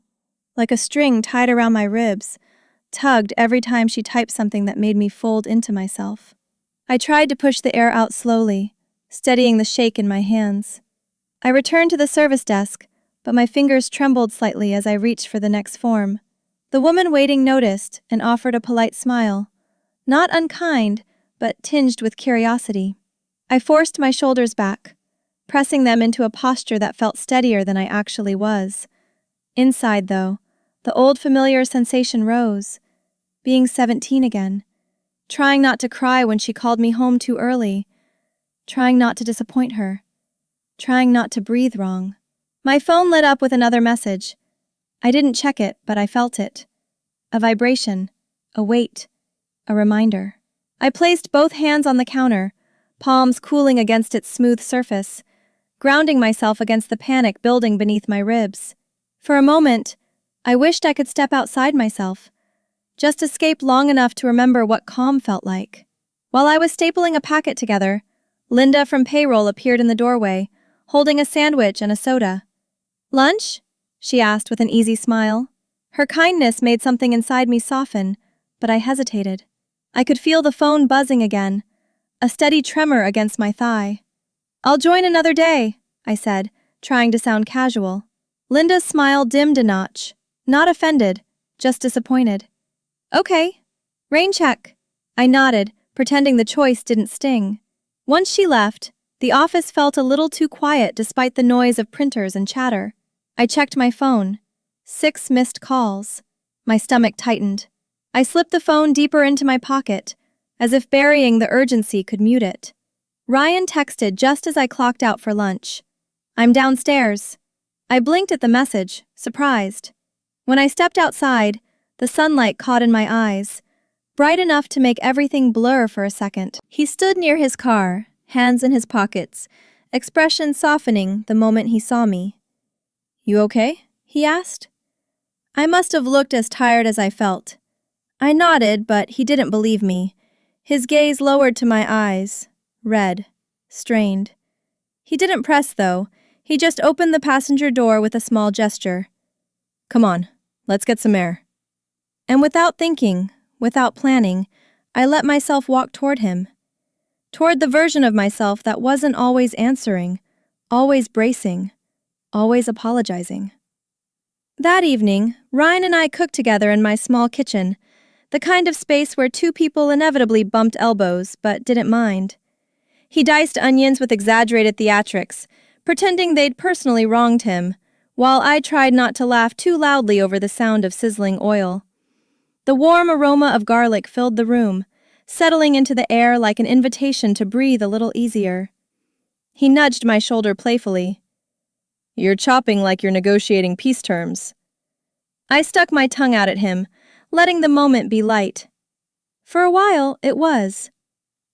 Speaker 1: like a string tied around my ribs, tugged every time she typed something that made me fold into myself. I tried to push the air out slowly, steadying the shake in my hands. I returned to the service desk, but my fingers trembled slightly as I reached for the next form. The woman waiting noticed and offered a polite smile, not unkind, but tinged with curiosity. I forced my shoulders back, pressing them into a posture that felt steadier than I actually was. Inside, though, The old familiar sensation rose. Being 17 again. Trying not to cry when she called me home too early. Trying not to disappoint her. Trying not to breathe wrong. My phone lit up with another message. I didn't check it, but I felt it. A vibration. A weight. A reminder. I placed both hands on the counter, palms cooling against its smooth surface, grounding myself against the panic building beneath my ribs. For a moment, I wished I could step outside myself, just escape long enough to remember what calm felt like. While I was stapling a packet together, Linda from payroll appeared in the doorway, holding a sandwich and a soda. "Lunch?" she asked with an easy smile. Her kindness made something inside me soften, but I hesitated. I could feel the phone buzzing again, a steady tremor against my thigh. "I'll join another day," I said, trying to sound casual. Linda's smile dimmed a notch, not offended, just disappointed. "Okay. Rain check." I nodded, pretending the choice didn't sting. Once she left, the office felt a little too quiet despite the noise of printers and chatter. I checked my phone. 6 missed calls. My stomach tightened. I slipped the phone deeper into my pocket, as if burying the urgency could mute it. Ryan texted just as I clocked out for lunch. "I'm downstairs." I blinked at the message, surprised. When I stepped outside, the sunlight caught in my eyes, bright enough to make everything blur for a second. He stood near his car, hands in his pockets, expression softening the moment he saw me. "You okay?" he asked. I must have looked as tired as I felt. I nodded, but he didn't believe me. His gaze lowered to my eyes, red, strained. He didn't press, though. He just opened the passenger door with a small gesture. "Come on, let's get some air." And without thinking, without planning, I let myself walk toward him. Toward the version of myself that wasn't always answering, always bracing, always apologizing. That evening, Ryan and I cooked together in my small kitchen, the kind of space where two people inevitably bumped elbows but didn't mind. He diced onions with exaggerated theatrics, pretending they'd personally wronged him, while I tried not to laugh too loudly over the sound of sizzling oil. The warm aroma of garlic filled the room, settling into the air like an invitation to breathe a little easier. He nudged my shoulder playfully. "You're chopping like you're negotiating peace terms." I stuck my tongue out at him, letting the moment be light. For a while, it was.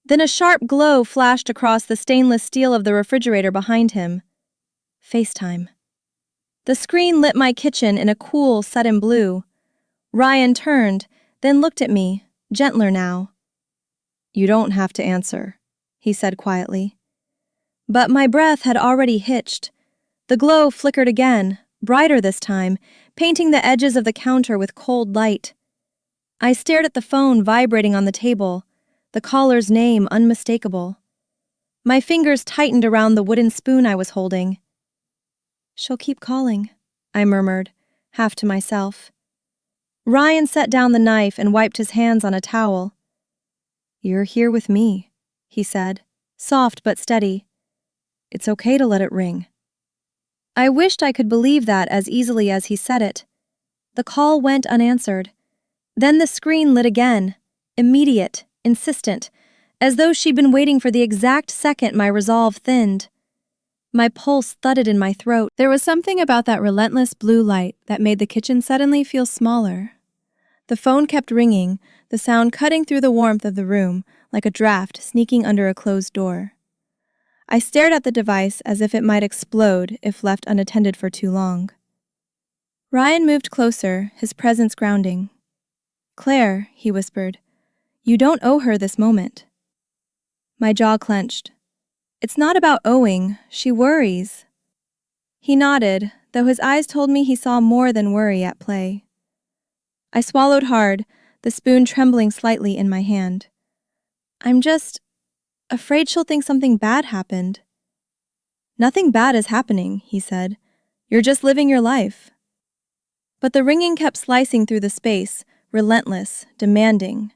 Speaker 1: Then a sharp glow flashed across the stainless steel of the refrigerator behind him. FaceTime. The screen lit my kitchen in a cool, sudden blue. Ryan turned, then looked at me, gentler now. "You don't have to answer," he said quietly. But my breath had already hitched. The glow flickered again, brighter this time, painting the edges of the counter with cold light. I stared at the phone vibrating on the table, the caller's name unmistakable. My fingers tightened around the wooden spoon I was holding. "She'll keep calling," I murmured, half to myself. Ryan set down the knife and wiped his hands on a towel. "You're here with me," he said, soft but steady. "It's okay to let it ring." I wished I could believe that as easily as he said it. The call went unanswered. Then the screen lit again, immediate, insistent, as though she'd been waiting for the exact second my resolve thinned. My pulse thudded in my throat. There was something about that relentless blue light that made the kitchen suddenly feel smaller. The phone kept ringing, the sound cutting through the warmth of the room like a draft sneaking under a closed door. I stared at the device as if it might explode if left unattended for too long. Ryan moved closer, his presence grounding. "Claire," he whispered, "you don't owe her this moment." My jaw clenched. "It's not about owing, she worries." He nodded, though his eyes told me he saw more than worry at play. I swallowed hard, the spoon trembling slightly in my hand. "I'm just afraid she'll think something bad happened." "Nothing bad is happening," he said. "You're just living your life." But the ringing kept slicing through the space, relentless, demanding.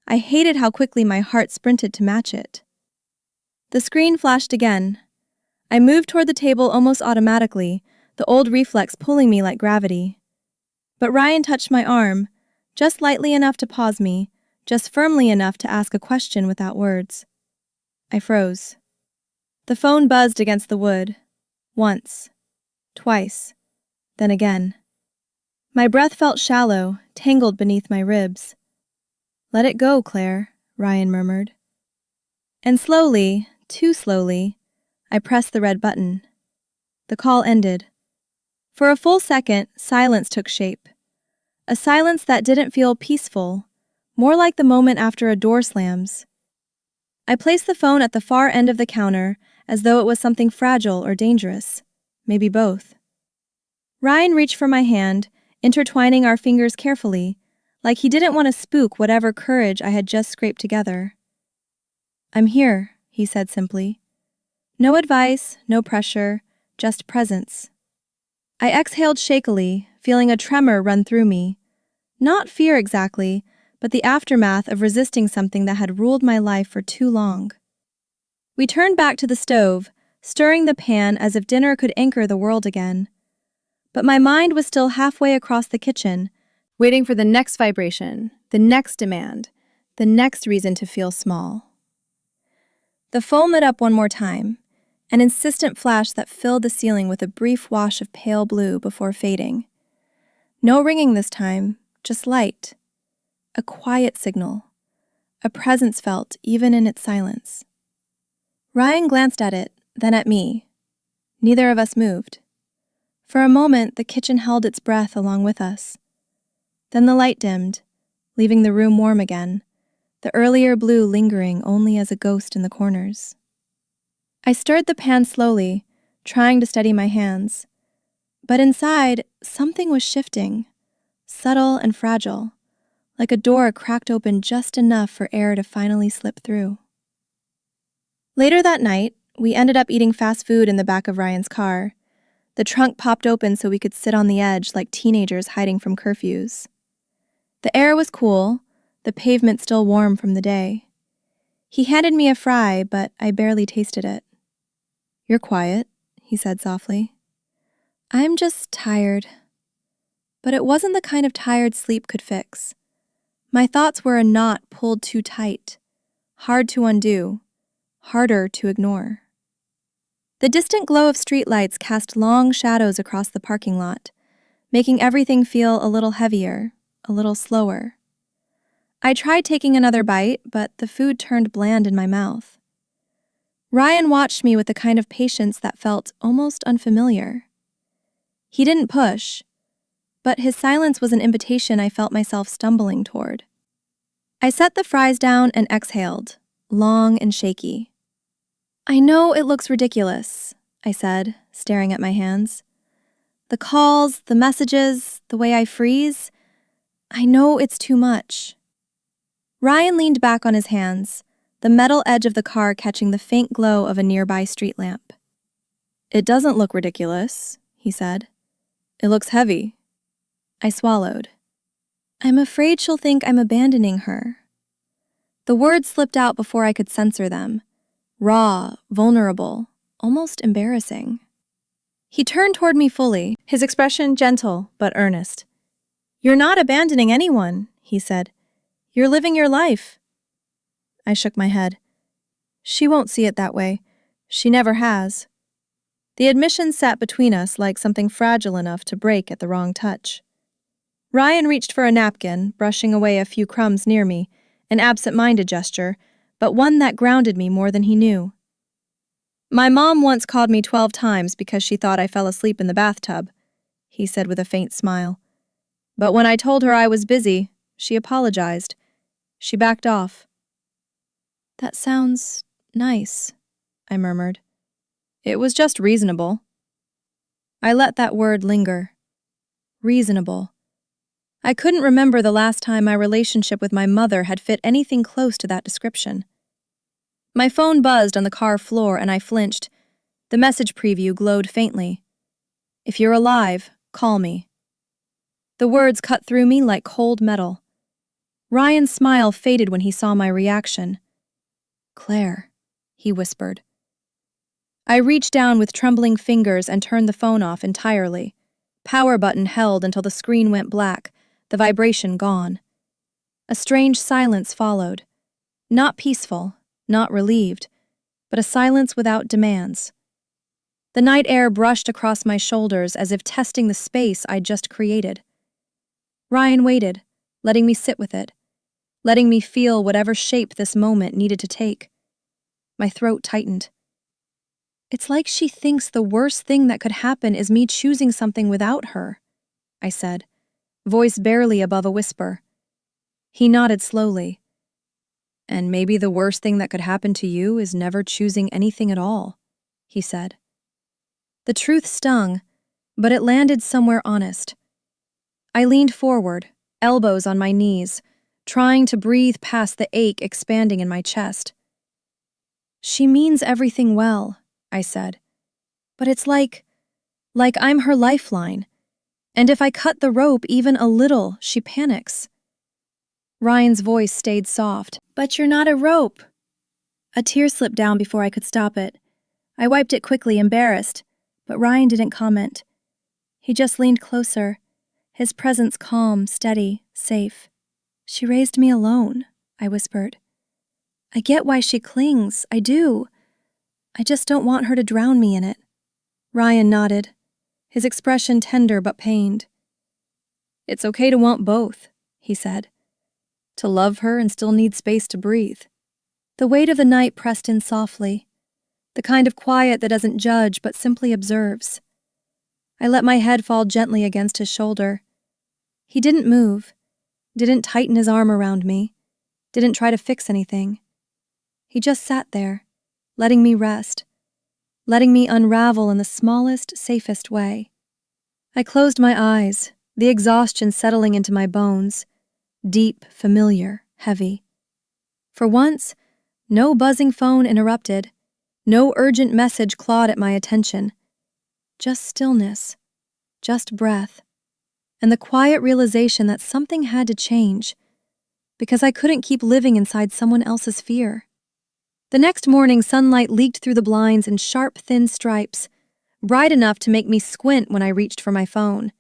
Speaker 1: I hated how quickly my heart sprinted to match it. The screen flashed again. I moved toward the table almost automatically, the old reflex pulling me like gravity. But Ryan touched my arm, just lightly enough to pause me, just firmly enough to ask a question without words. I froze. The phone buzzed against the wood. Once. Twice. Then again. My breath felt shallow, tangled beneath my ribs. "Let it go, Claire," Ryan murmured. And slowly, too slowly, I pressed the red button. The call ended. For a full second, silence took shape. A silence that didn't feel peaceful, more like the moment after a door slams. I placed the phone at the far end of the counter as though it was something fragile or dangerous, maybe both. Ryan reached for my hand, intertwining our fingers carefully, like he didn't want to spook whatever courage I had just scraped together. "I'm here," he said simply. No advice, no pressure, just presence. I exhaled shakily, feeling a tremor run through me. Not fear exactly, but the aftermath of resisting something that had ruled my life for too long. We turned back to the stove, stirring the pan as if dinner could anchor the world again. But my mind was still halfway across the kitchen, waiting for the next vibration, the next demand, the next reason to feel small. The phone lit up one more time, an insistent flash that filled the ceiling with a brief wash of pale blue before fading. No ringing this time, just light. A quiet signal. A presence felt even in its silence. Ryan glanced at it, then at me. Neither of us moved. For a moment, the kitchen held its breath along with us. Then the light dimmed, leaving the room warm again, the earlier blue lingering only as a ghost in the corners. I stirred the pan slowly, trying to steady my hands. But inside, something was shifting, subtle and fragile, like a door cracked open just enough for air to finally slip through. Later that night, we ended up eating fast food in the back of Ryan's car. The trunk popped open so we could sit on the edge like teenagers hiding from curfews. The air was cool, the pavement still warm from the day. He handed me a fry, but I barely tasted it. "You're quiet," he said softly. "I'm just tired." But it wasn't the kind of tired sleep could fix. My thoughts were a knot pulled too tight, hard to undo, harder to ignore. The distant glow of streetlights cast long shadows across the parking lot, making everything feel a little heavier, a little slower. I tried taking another bite, but the food turned bland in my mouth. Ryan watched me with the kind of patience that felt almost unfamiliar. He didn't push, but his silence was an invitation I felt myself stumbling toward. I set the fries down and exhaled, long and shaky. "I know it looks ridiculous," I said, staring at my hands. "The calls, the messages, the way I freeze. I know it's too much." Ryan leaned back on his hands, the metal edge of the car catching the faint glow of a nearby street lamp. "It doesn't look ridiculous," he said. "It looks heavy." I swallowed. "I'm afraid she'll think I'm abandoning her." The words slipped out before I could censor them. Raw, vulnerable, almost embarrassing. He turned toward me fully, his expression gentle but earnest. "You're not abandoning anyone," he said. "You're living your life." I shook my head. "She won't see it that way. She never has." The admission sat between us like something fragile enough to break at the wrong touch. Ryan reached for a napkin, brushing away a few crumbs near me, an absent-minded gesture, but one that grounded me more than he knew. "My mom once called me 12 times because she thought I fell asleep in the bathtub," he said with a faint smile. "But when I told her I was busy, she apologized. She backed off." "That sounds nice," I murmured. "It was just reasonable." I let that word linger. Reasonable. I couldn't remember the last time my relationship with my mother had fit anything close to that description. My phone buzzed on the car floor and I flinched. The message preview glowed faintly. "If you're alive, call me." The words cut through me like cold metal. Ryan's smile faded when he saw my reaction. "Claire," he whispered. I reached down with trembling fingers and turned the phone off entirely. Power button held until the screen went black, the vibration gone. A strange silence followed. Not peaceful, not relieved, but a silence without demands. The night air brushed across my shoulders as if testing the space I'd just created. Ryan waited, letting me sit with it, letting me feel whatever shape this moment needed to take. My throat tightened. It's like she thinks the worst thing that could happen is me choosing something without her, I said, voice barely above a whisper. He nodded slowly. And maybe the worst thing that could happen to you is never choosing anything at all, he said. The truth stung, but it landed somewhere honest. I leaned forward, elbows on my knees, trying to breathe past the ache expanding in my chest. She means everything well, I said. But it's like I'm her lifeline. And if I cut the rope even a little, she panics. Ryan's voice stayed soft. But you're not a rope. A tear slipped down before I could stop it. I wiped it quickly, embarrassed, but Ryan didn't comment. He just leaned closer, his presence calm, steady, safe. She raised me alone, I whispered. I get why she clings, I do. I just don't want her to drown me in it. Ryan nodded, his expression tender but pained. It's okay to want both, he said. To love her and still need space to breathe. The weight of the night pressed in softly, the kind of quiet that doesn't judge but simply observes. I let my head fall gently against his shoulder. He didn't move, didn't tighten his arm around me, didn't try to fix anything. He just sat there, letting me rest, letting me unravel in the smallest, safest way. I closed my eyes, the exhaustion settling into my bones. Deep, familiar, heavy. For once, no buzzing phone interrupted, no urgent message clawed at my attention. Just stillness, just breath, and the quiet realization that something had to change, because I couldn't keep living inside someone else's fear. The next morning, sunlight leaked through the blinds in sharp, thin stripes, bright enough to make me squint when I reached for my phone.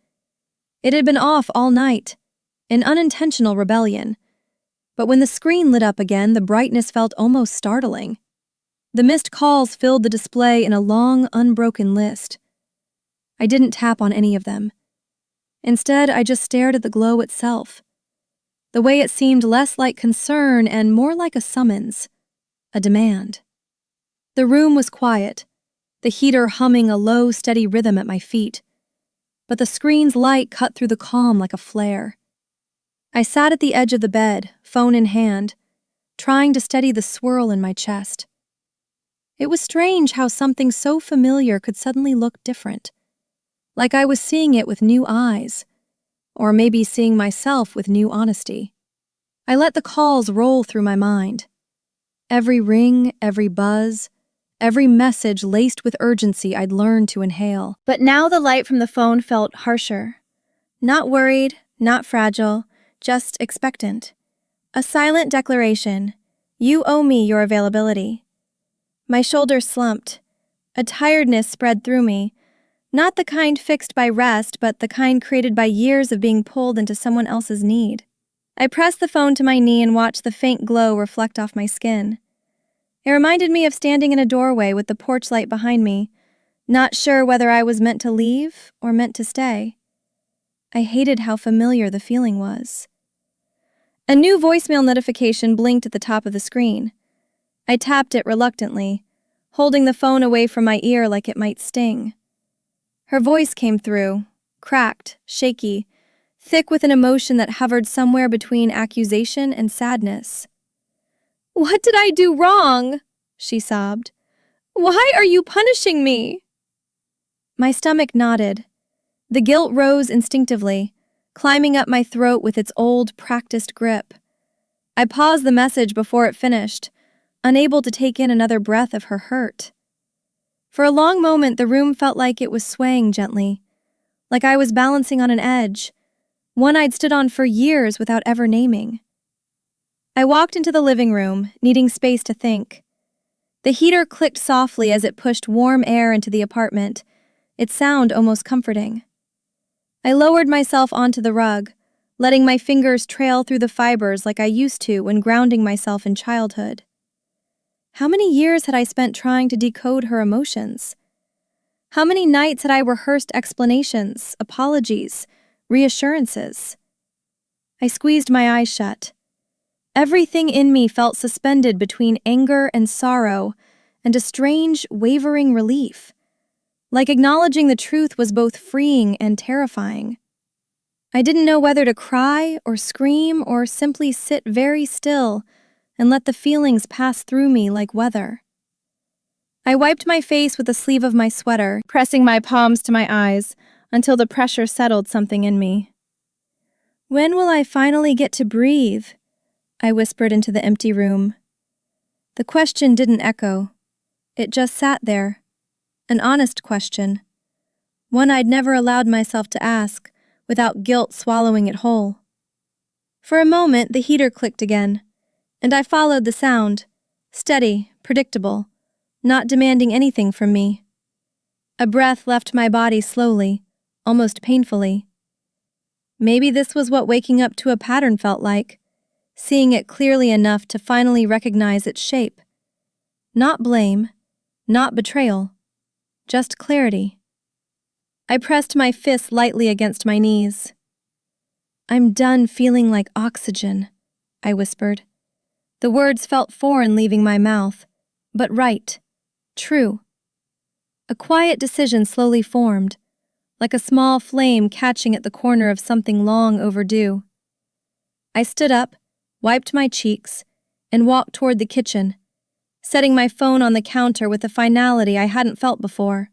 Speaker 1: It had been off all night, an unintentional rebellion. But when the screen lit up again, the brightness felt almost startling. The missed calls filled the display in a long, unbroken list. I didn't tap on any of them. Instead, I just stared at the glow itself. The way it seemed less like concern and more like a summons, a demand. The room was quiet, the heater humming a low, steady rhythm at my feet. But the screen's light cut through the calm like a flare. I sat at the edge of the bed, phone in hand, trying to steady the swirl in my chest. It was strange how something so familiar could suddenly look different, like I was seeing it with new eyes, or maybe seeing myself with new honesty. I let the calls roll through my mind. Every ring, every buzz, every message laced with urgency I'd learned to inhale. But now the light from the phone felt harsher. Not worried, not fragile, just expectant. A silent declaration. You owe me your availability. My shoulders slumped. A tiredness spread through me. Not the kind fixed by rest, but the kind created by years of being pulled into someone else's need. I pressed the phone to my knee and watched the faint glow reflect off my skin. It reminded me of standing in a doorway with the porch light behind me, not sure whether I was meant to leave or meant to stay. I hated how familiar the feeling was. A new voicemail notification blinked at the top of the screen. I tapped it reluctantly, holding the phone away from my ear like it might sting. Her voice came through, cracked, shaky, thick with an emotion that hovered somewhere between accusation and sadness. "What did I do wrong?" she sobbed. "Why are you punishing me?" My stomach knotted. The guilt rose instinctively, climbing up my throat with its old, practiced grip. I paused the message before it finished, unable to take in another breath of her hurt. For a long moment, the room felt like it was swaying gently, like I was balancing on an edge, one I'd stood on for years without ever naming. I walked into the living room, needing space to think. The heater clicked softly as it pushed warm air into the apartment, its sound almost comforting. I lowered myself onto the rug, letting my fingers trail through the fibers like I used to when grounding myself in childhood. How many years had I spent trying to decode her emotions? How many nights had I rehearsed explanations, apologies, reassurances? I squeezed my eyes shut. Everything in me felt suspended between anger and sorrow and a strange, wavering relief, like acknowledging the truth was both freeing and terrifying. I didn't know whether to cry or scream or simply sit very still and let the feelings pass through me like weather. I wiped my face with the sleeve of my sweater, pressing my palms to my eyes until the pressure settled something in me. When will I finally get to breathe? I whispered into the empty room. The question didn't echo. It just sat there. An honest question. One I'd never allowed myself to ask, without guilt swallowing it whole. For a moment, the heater clicked again, and I followed the sound, steady, predictable, not demanding anything from me. A breath left my body slowly, almost painfully. Maybe this was what waking up to a pattern felt like, seeing it clearly enough to finally recognize its shape. Not blame, not betrayal, just clarity. I pressed my fists lightly against my knees. I'm done feeling like oxygen, I whispered. The words felt foreign leaving my mouth, but right, true. A quiet decision slowly formed, like a small flame catching at the corner of something long overdue. I stood up, wiped my cheeks, and walked toward the kitchen, setting my phone on the counter with a finality I hadn't felt before.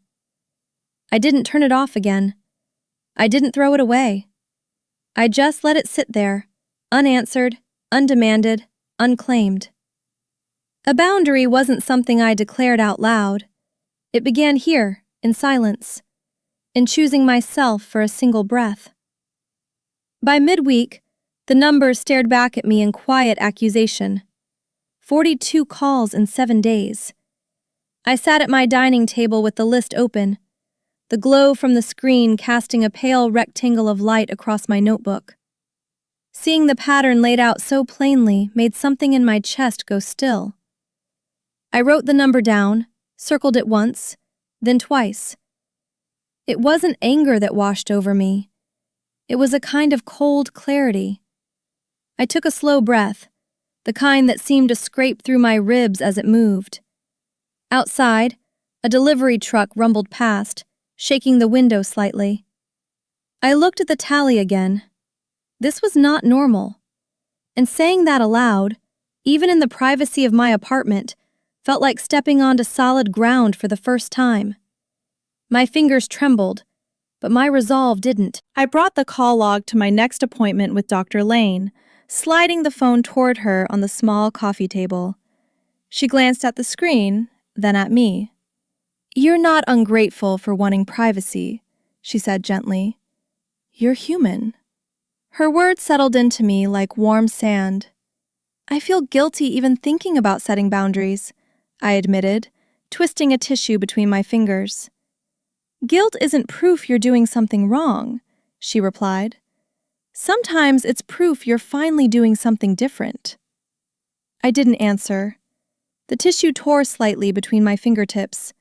Speaker 1: I didn't turn it off again. I didn't throw it away. I just let it sit there, unanswered, undemanded, unclaimed. A boundary wasn't something I declared out loud. It began here, in silence, in choosing myself for a single breath. By midweek, the numbers stared back at me in quiet accusation. 42 calls in 7 days. I sat at my dining table with the list open, the glow from the screen casting a pale rectangle of light across my notebook. Seeing the pattern laid out so plainly made something in my chest go still. I wrote the number down, circled it once, then twice. It wasn't anger that washed over me. It was a kind of cold clarity. I took a slow breath, the kind that seemed to scrape through my ribs as it moved. Outside, a delivery truck rumbled past, shaking the window slightly. I looked at the tally again. This was not normal. And saying that aloud, even in the privacy of my apartment, felt like stepping onto solid ground for the first time. My fingers trembled, but my resolve didn't. I brought the call log to my next appointment with Dr. Lane, sliding the phone toward her on the small coffee table. She glanced at the screen, then at me. "You're not ungrateful for wanting privacy," she said gently. "You're human." Her words settled into me like warm sand. "I feel guilty even thinking about setting boundaries," I admitted, twisting a tissue between my fingers. "Guilt isn't proof you're doing something wrong," she replied. "Sometimes it's proof you're finally doing something different." I didn't answer. The tissue tore slightly between my fingertips.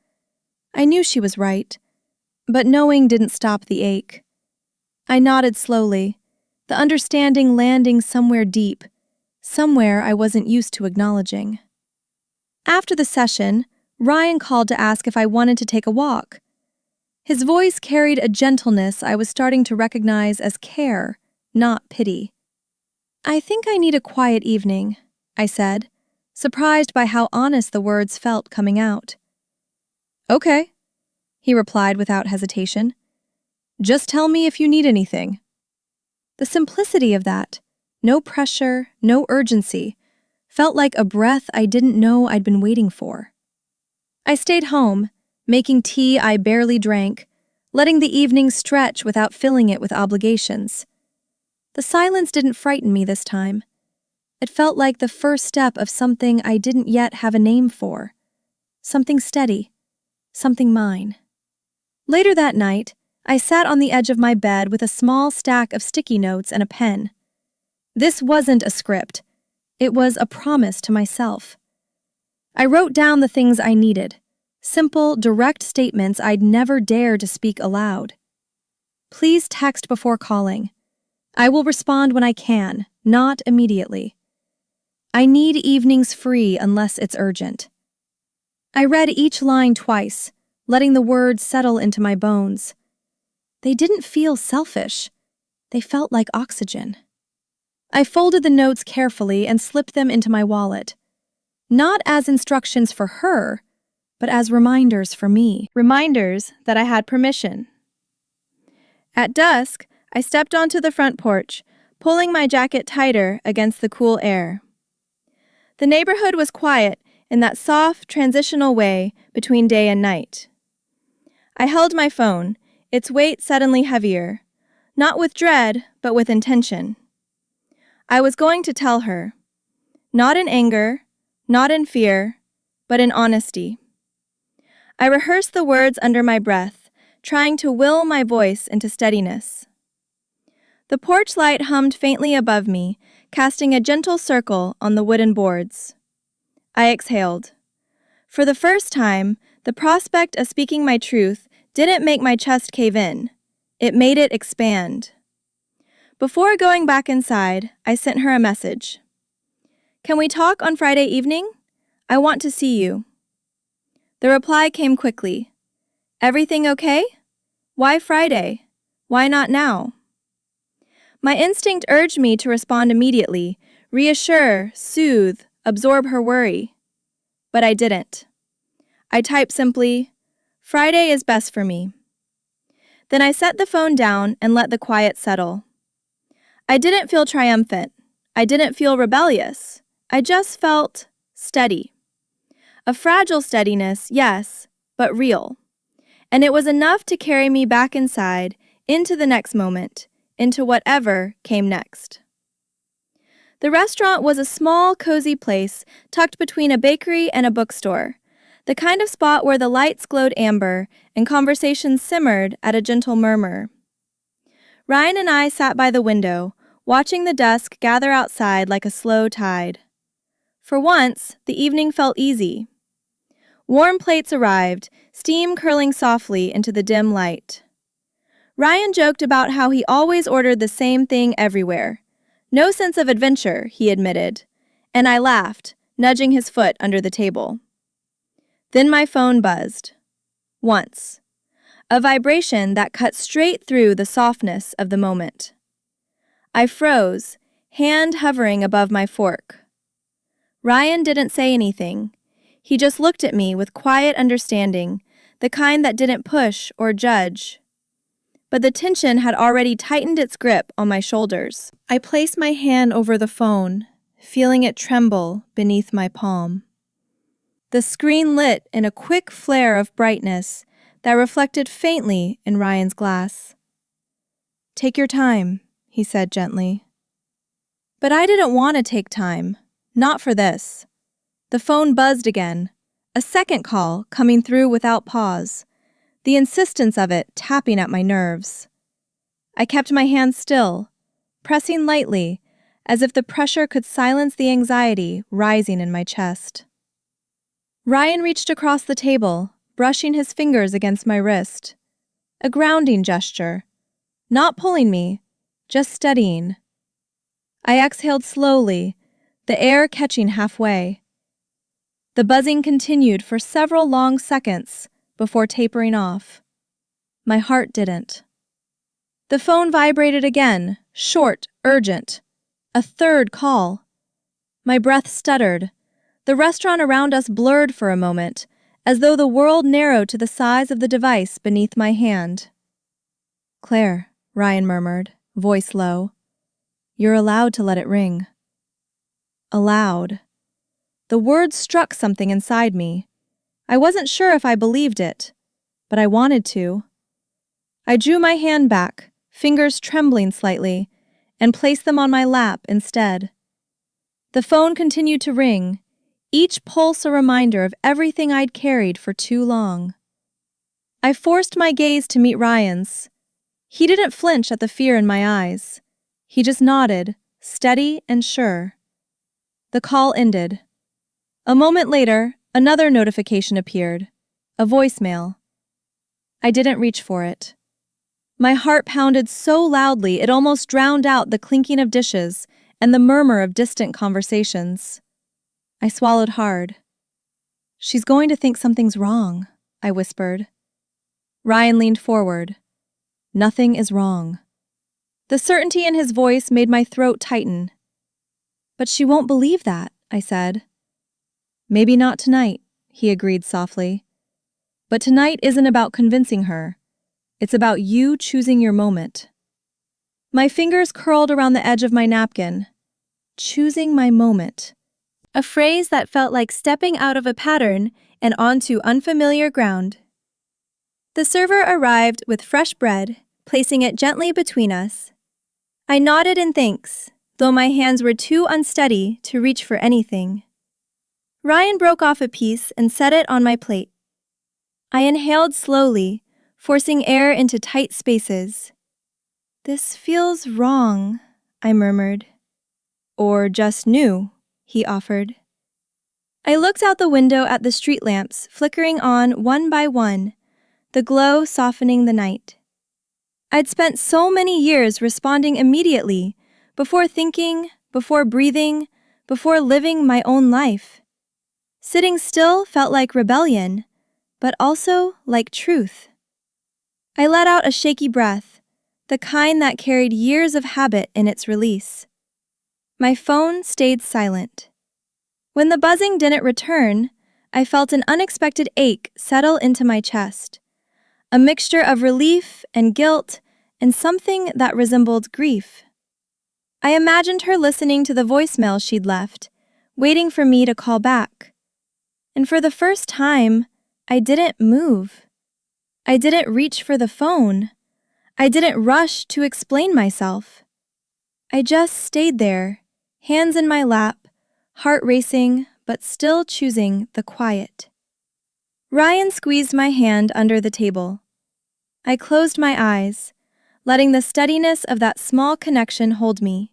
Speaker 1: I knew she was right, but knowing didn't stop the ache. I nodded slowly, the understanding landing somewhere deep, somewhere I wasn't used to acknowledging. After the session, Ryan called to ask if I wanted to take a walk. His voice carried a gentleness I was starting to recognize as care, not pity. "I think I need a quiet evening," I said, surprised by how honest the words felt coming out. "Okay," he replied without hesitation. "Just tell me if you need anything." The simplicity of that, no pressure, no urgency, felt like a breath I didn't know I'd been waiting for. I stayed home, making tea I barely drank, letting the evening stretch without filling it with obligations. The silence didn't frighten me this time. It felt like the first step of something I didn't yet have a name for. Something steady. Something mine. Later that night, I sat on the edge of my bed with a small stack of sticky notes and a pen. This wasn't a script. It was a promise to myself. I wrote down the things I needed, simple, direct statements I'd never dare to speak aloud. Please text before calling. I will respond when I can, not immediately. I need evenings free unless it's urgent. I read each line twice, letting the words settle into my bones. They didn't feel selfish. They felt like oxygen. I folded the notes carefully and slipped them into my wallet. Not as instructions for her, but as reminders for me. Reminders that I had permission. At dusk, I stepped onto the front porch, pulling my jacket tighter against the cool air. The neighborhood was quiet in that soft, transitional way between day and night. I held my phone, its weight suddenly heavier, not with dread, but with intention. I was going to tell her, not in anger, not in fear, but in honesty. I rehearsed the words under my breath, trying to will my voice into steadiness. The porch light hummed faintly above me, casting a gentle circle on the wooden boards. I exhaled. For the first time, the prospect of speaking my truth didn't make my chest cave in. It made it expand. Before going back inside, I sent her a message. Can we talk on Friday evening? I want to see you. The reply came quickly. Everything okay? Why Friday? Why not now? My instinct urged me to respond immediately, reassure, soothe, absorb her worry. But I didn't. I typed simply, Friday is best for me. Then I set the phone down and let the quiet settle. I didn't feel triumphant. I didn't feel rebellious. I just felt steady. A fragile steadiness, yes, but real. And it was enough to carry me back inside, into the next moment, into whatever came next. The restaurant was a small, cozy place tucked between a bakery and a bookstore, the kind of spot where the lights glowed amber and conversations simmered at a gentle murmur. Ryan and I sat by the window, watching the dusk gather outside like a slow tide. For once, the evening felt easy. Warm plates arrived, steam curling softly into the dim light. Ryan joked about how he always ordered the same thing everywhere. No sense of adventure, he admitted, and I laughed, nudging his foot under the table. Then my phone buzzed. Once. A vibration that cut straight through the softness of the moment. I froze, hand hovering above my fork. Ryan didn't say anything. He just looked at me with quiet understanding, the kind that didn't push or judge. But the tension had already tightened its grip on my shoulders. I placed my hand over the phone, feeling it tremble beneath my palm. The screen lit in a quick flare of brightness that reflected faintly in Ryan's glass. Take your time, he said gently. But I didn't want to take time, not for this. The phone buzzed again, a second call coming through without pause, the insistence of it tapping at my nerves. I kept my hand still, pressing lightly, as if the pressure could silence the anxiety rising in my chest. Ryan reached across the table, brushing his fingers against my wrist. A grounding gesture, not pulling me, just steadying. I exhaled slowly, the air catching halfway. The buzzing continued for several long seconds before tapering off. My heart didn't. The phone vibrated again, short, urgent. A third call. My breath stuttered. The restaurant around us blurred for a moment, as though the world narrowed to the size of the device beneath my hand. Claire, Ryan murmured, voice low. You're allowed to let it ring. Allowed. The words struck something inside me. I wasn't sure if I believed it, but I wanted to. I drew my hand back, fingers trembling slightly, and placed them on my lap instead. The phone continued to ring, each pulse a reminder of everything I'd carried for too long. I forced my gaze to meet Ryan's, He didn't flinch at the fear in my eyes. He just nodded, steady and sure. The call ended. A moment later, another notification appeared. A voicemail. I didn't reach for it. My heart pounded so loudly it almost drowned out the clinking of dishes and the murmur of distant conversations. I swallowed hard. She's going to think something's wrong, I whispered. Ryan leaned forward. Nothing is wrong. The certainty in his voice made my throat tighten. But she won't believe that, I said. Maybe not tonight, he agreed softly. But tonight isn't about convincing her. It's about you choosing your moment. My fingers curled around the edge of my napkin. Choosing my moment. A phrase that felt like stepping out of a pattern and onto unfamiliar ground. The server arrived with fresh bread, placing it gently between us. I nodded in thanks, though my hands were too unsteady to reach for anything. Ryan broke off a piece and set it on my plate. I inhaled slowly, forcing air into tight spaces. This feels wrong, I murmured. Or just new, he offered. I looked out the window at the street lamps flickering on one by one, the glow softening the night. I'd spent so many years responding immediately, before thinking, before breathing, before living my own life. Sitting still felt like rebellion, but also like truth. I let out a shaky breath, the kind that carried years of habit in its release. My phone stayed silent. When the buzzing didn't return, I felt an unexpected ache settle into my chest, a mixture of relief and guilt and something that resembled grief. I imagined her listening to the voicemail she'd left, waiting for me to call back. And for the first time, I didn't move. I didn't reach for the phone. I didn't rush to explain myself. I just stayed there, hands in my lap, heart racing, but still choosing the quiet. Ryan squeezed my hand under the table. I closed my eyes, letting the steadiness of that small connection hold me.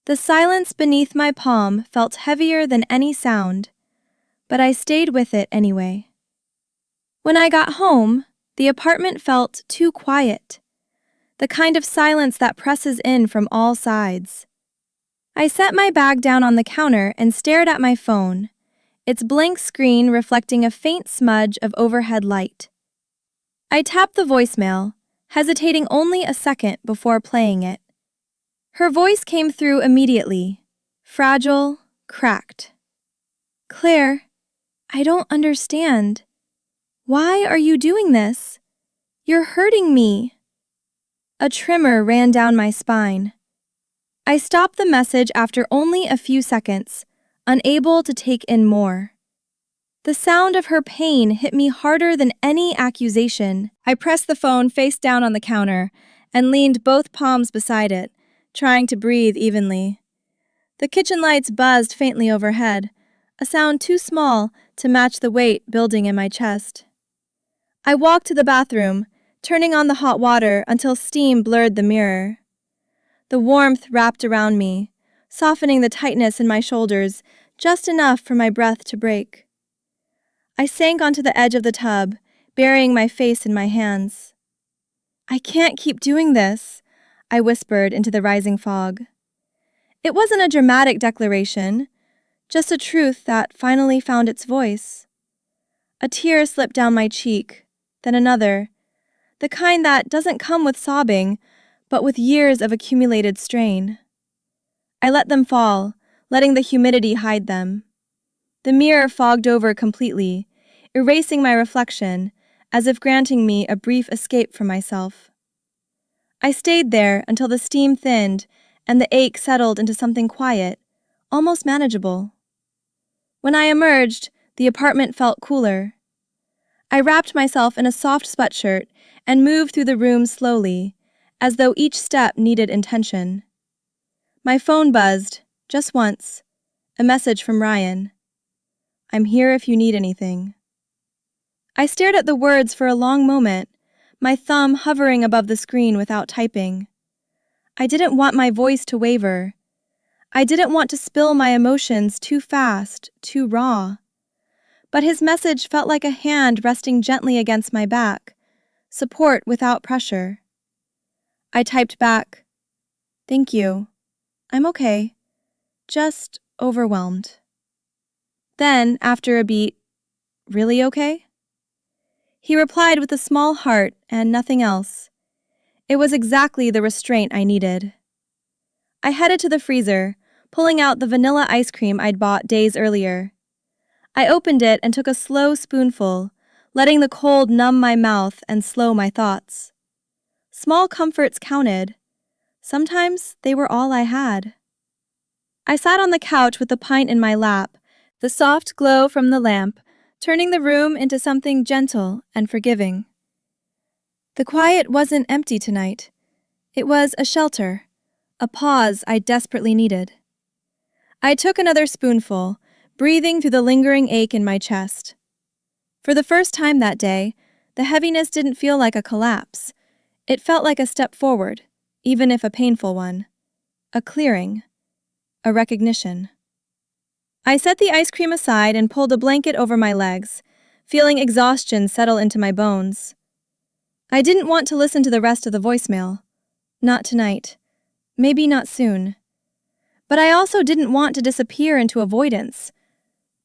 Speaker 1: The silence beneath my palm felt heavier than any sound, but I stayed with it anyway. When I got home, the apartment felt too quiet, the kind of silence that presses in from all sides. I set my bag down on the counter and stared at my phone, its blank screen reflecting a faint smudge of overhead light. I tapped the voicemail, hesitating only a second before playing it. Her voice came through immediately, fragile, cracked. Claire, I don't understand. Why are you doing this? You're hurting me. A tremor ran down my spine. I stopped the message after only a few seconds, unable to take in more. The sound of her pain hit me harder than any accusation. I pressed the phone face down on the counter and leaned both palms beside it, trying to breathe evenly. The kitchen lights buzzed faintly overhead, a sound too small to match the weight building in my chest. I walked to the bathroom, turning on the hot water until steam blurred the mirror. The warmth wrapped around me, softening the tightness in my shoulders just enough for my breath to break. I sank onto the edge of the tub, burying my face in my hands. I can't keep doing this, I whispered into the rising fog. It wasn't a dramatic declaration, just a truth that finally found its voice. A tear slipped down my cheek, then another, the kind that doesn't come with sobbing, but with years of accumulated strain. I let them fall, letting the humidity hide them. The mirror fogged over completely, erasing my reflection, as if granting me a brief escape from myself. I stayed there until the steam thinned and the ache settled into something quiet, almost manageable. When I emerged, the apartment felt cooler. I wrapped myself in a soft sweatshirt and moved through the room slowly, as though each step needed intention. My phone buzzed, just once, a message from Ryan. I'm here if you need anything. I stared at the words for a long moment, my thumb hovering above the screen without typing. I didn't want my voice to waver. I didn't want to spill my emotions too fast, too raw. But his message felt like a hand resting gently against my back, support without pressure. I typed back, "Thank you. I'm okay. Just overwhelmed." Then, after a beat, "Really okay?" He replied with a small heart and nothing else. It was exactly the restraint I needed. I headed to the freezer, pulling out the vanilla ice cream I'd bought days earlier. I opened it and took a slow spoonful, letting the cold numb my mouth and slow my thoughts. Small comforts counted. Sometimes they were all I had. I sat on the couch with the pint in my lap, the soft glow from the lamp, turning the room into something gentle and forgiving. The quiet wasn't empty tonight. It was a shelter, a pause I desperately needed. I took another spoonful, breathing through the lingering ache in my chest. For the first time that day, the heaviness didn't feel like a collapse. It felt like a step forward, even if a painful one. A clearing. A recognition. I set the ice cream aside and pulled a blanket over my legs, feeling exhaustion settle into my bones. I didn't want to listen to the rest of the voicemail. Not tonight. Maybe not soon. But I also didn't want to disappear into avoidance.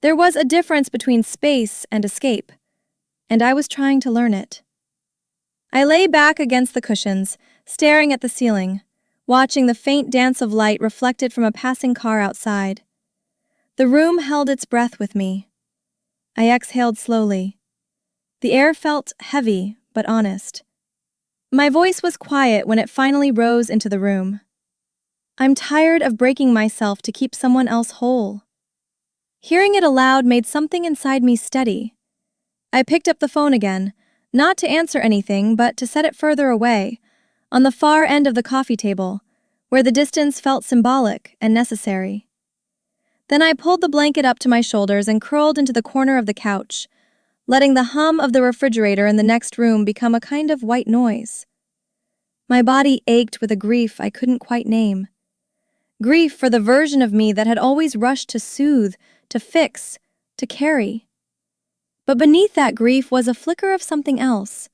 Speaker 1: There was a difference between space and escape, and I was trying to learn it. I lay back against the cushions, staring at the ceiling, watching the faint dance of light reflected from a passing car outside. The room held its breath with me. I exhaled slowly. The air felt heavy, but honest. My voice was quiet when it finally rose into the room. I'm tired of breaking myself to keep someone else whole. Hearing it aloud made something inside me steady. I picked up the phone again, not to answer anything, but to set it further away, on the far end of the coffee table, where the distance felt symbolic and necessary. Then I pulled the blanket up to my shoulders and curled into the corner of the couch, letting the hum of the refrigerator in the next room become a kind of white noise. My body ached with a grief I couldn't quite name. Grief for the version of me that had always rushed to soothe, to fix, to carry. But beneath that grief was a flicker of something else,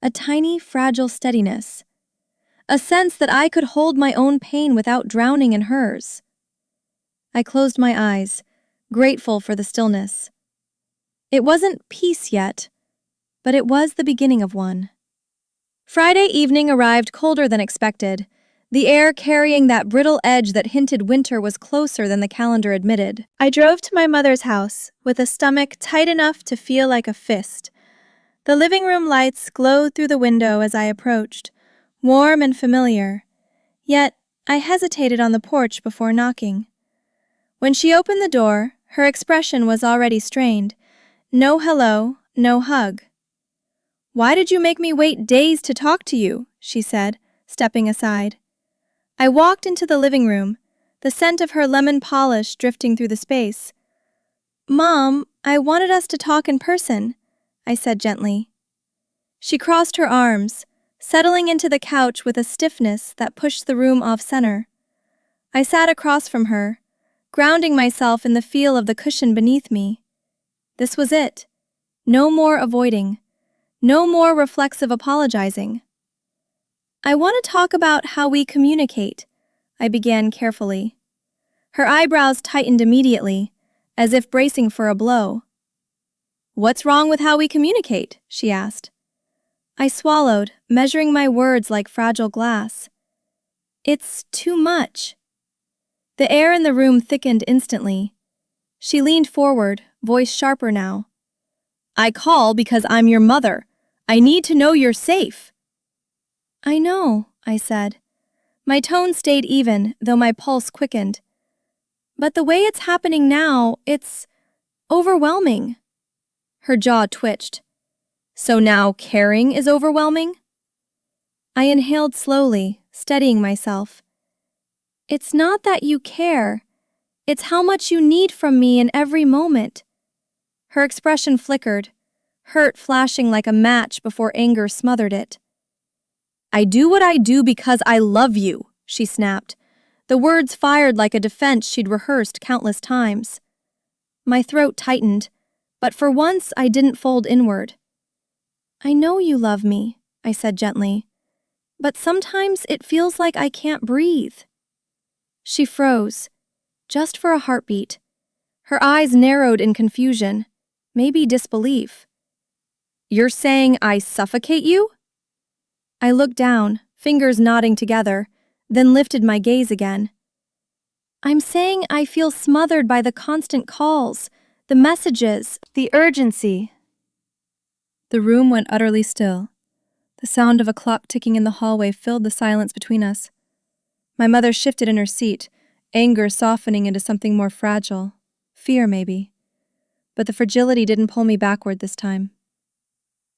Speaker 1: a tiny, fragile steadiness, a sense that I could hold my own pain without drowning in hers. I closed my eyes, grateful for the stillness. It wasn't peace yet, but it was the beginning of one. Friday evening arrived colder than expected, the air carrying that brittle edge that hinted winter was closer than the calendar admitted. I drove to my mother's house, with a stomach tight enough to feel like a fist. The living room lights glowed through the window as I approached, warm and familiar. Yet, I hesitated on the porch before knocking. When she opened the door, her expression was already strained. No hello, no hug. "Why did you make me wait days to talk to you?" she said, stepping aside. I walked into the living room, the scent of her lemon polish drifting through the space. "Mom, I wanted us to talk in person," I said gently. She crossed her arms, settling into the couch with a stiffness that pushed the room off-center. I sat across from her, grounding myself in the feel of the cushion beneath me. This was it. No more avoiding. No more reflexive apologizing. "I want to talk about how we communicate," I began carefully. Her eyebrows tightened immediately, as if bracing for a blow. "What's wrong with how we communicate?" she asked. I swallowed, measuring my words like fragile glass. "It's too much." The air in the room thickened instantly. She leaned forward, voice sharper now. "I call because I'm your mother. I need to know you're safe." "I know," I said. My tone stayed even, though my pulse quickened. "But the way it's happening now, it's overwhelming." Her jaw twitched. "So now caring is overwhelming?" I inhaled slowly, steadying myself. "It's not that you care. It's how much you need from me in every moment." Her expression flickered, hurt flashing like a match before anger smothered it. "I do what I do because I love you," she snapped, the words fired like a defense she'd rehearsed countless times. My throat tightened, but for once I didn't fold inward. "I know you love me," I said gently, "but sometimes it feels like I can't breathe." She froze, just for a heartbeat. Her eyes narrowed in confusion, maybe disbelief. "You're saying I suffocate you?" I looked down, fingers knotting together, then lifted my gaze again. "I'm saying I feel smothered by the constant calls, the messages, the urgency." The room went utterly still. The sound of a clock ticking in the hallway filled the silence between us. My mother shifted in her seat, anger softening into something more fragile. Fear, maybe. But the fragility didn't pull me backward this time.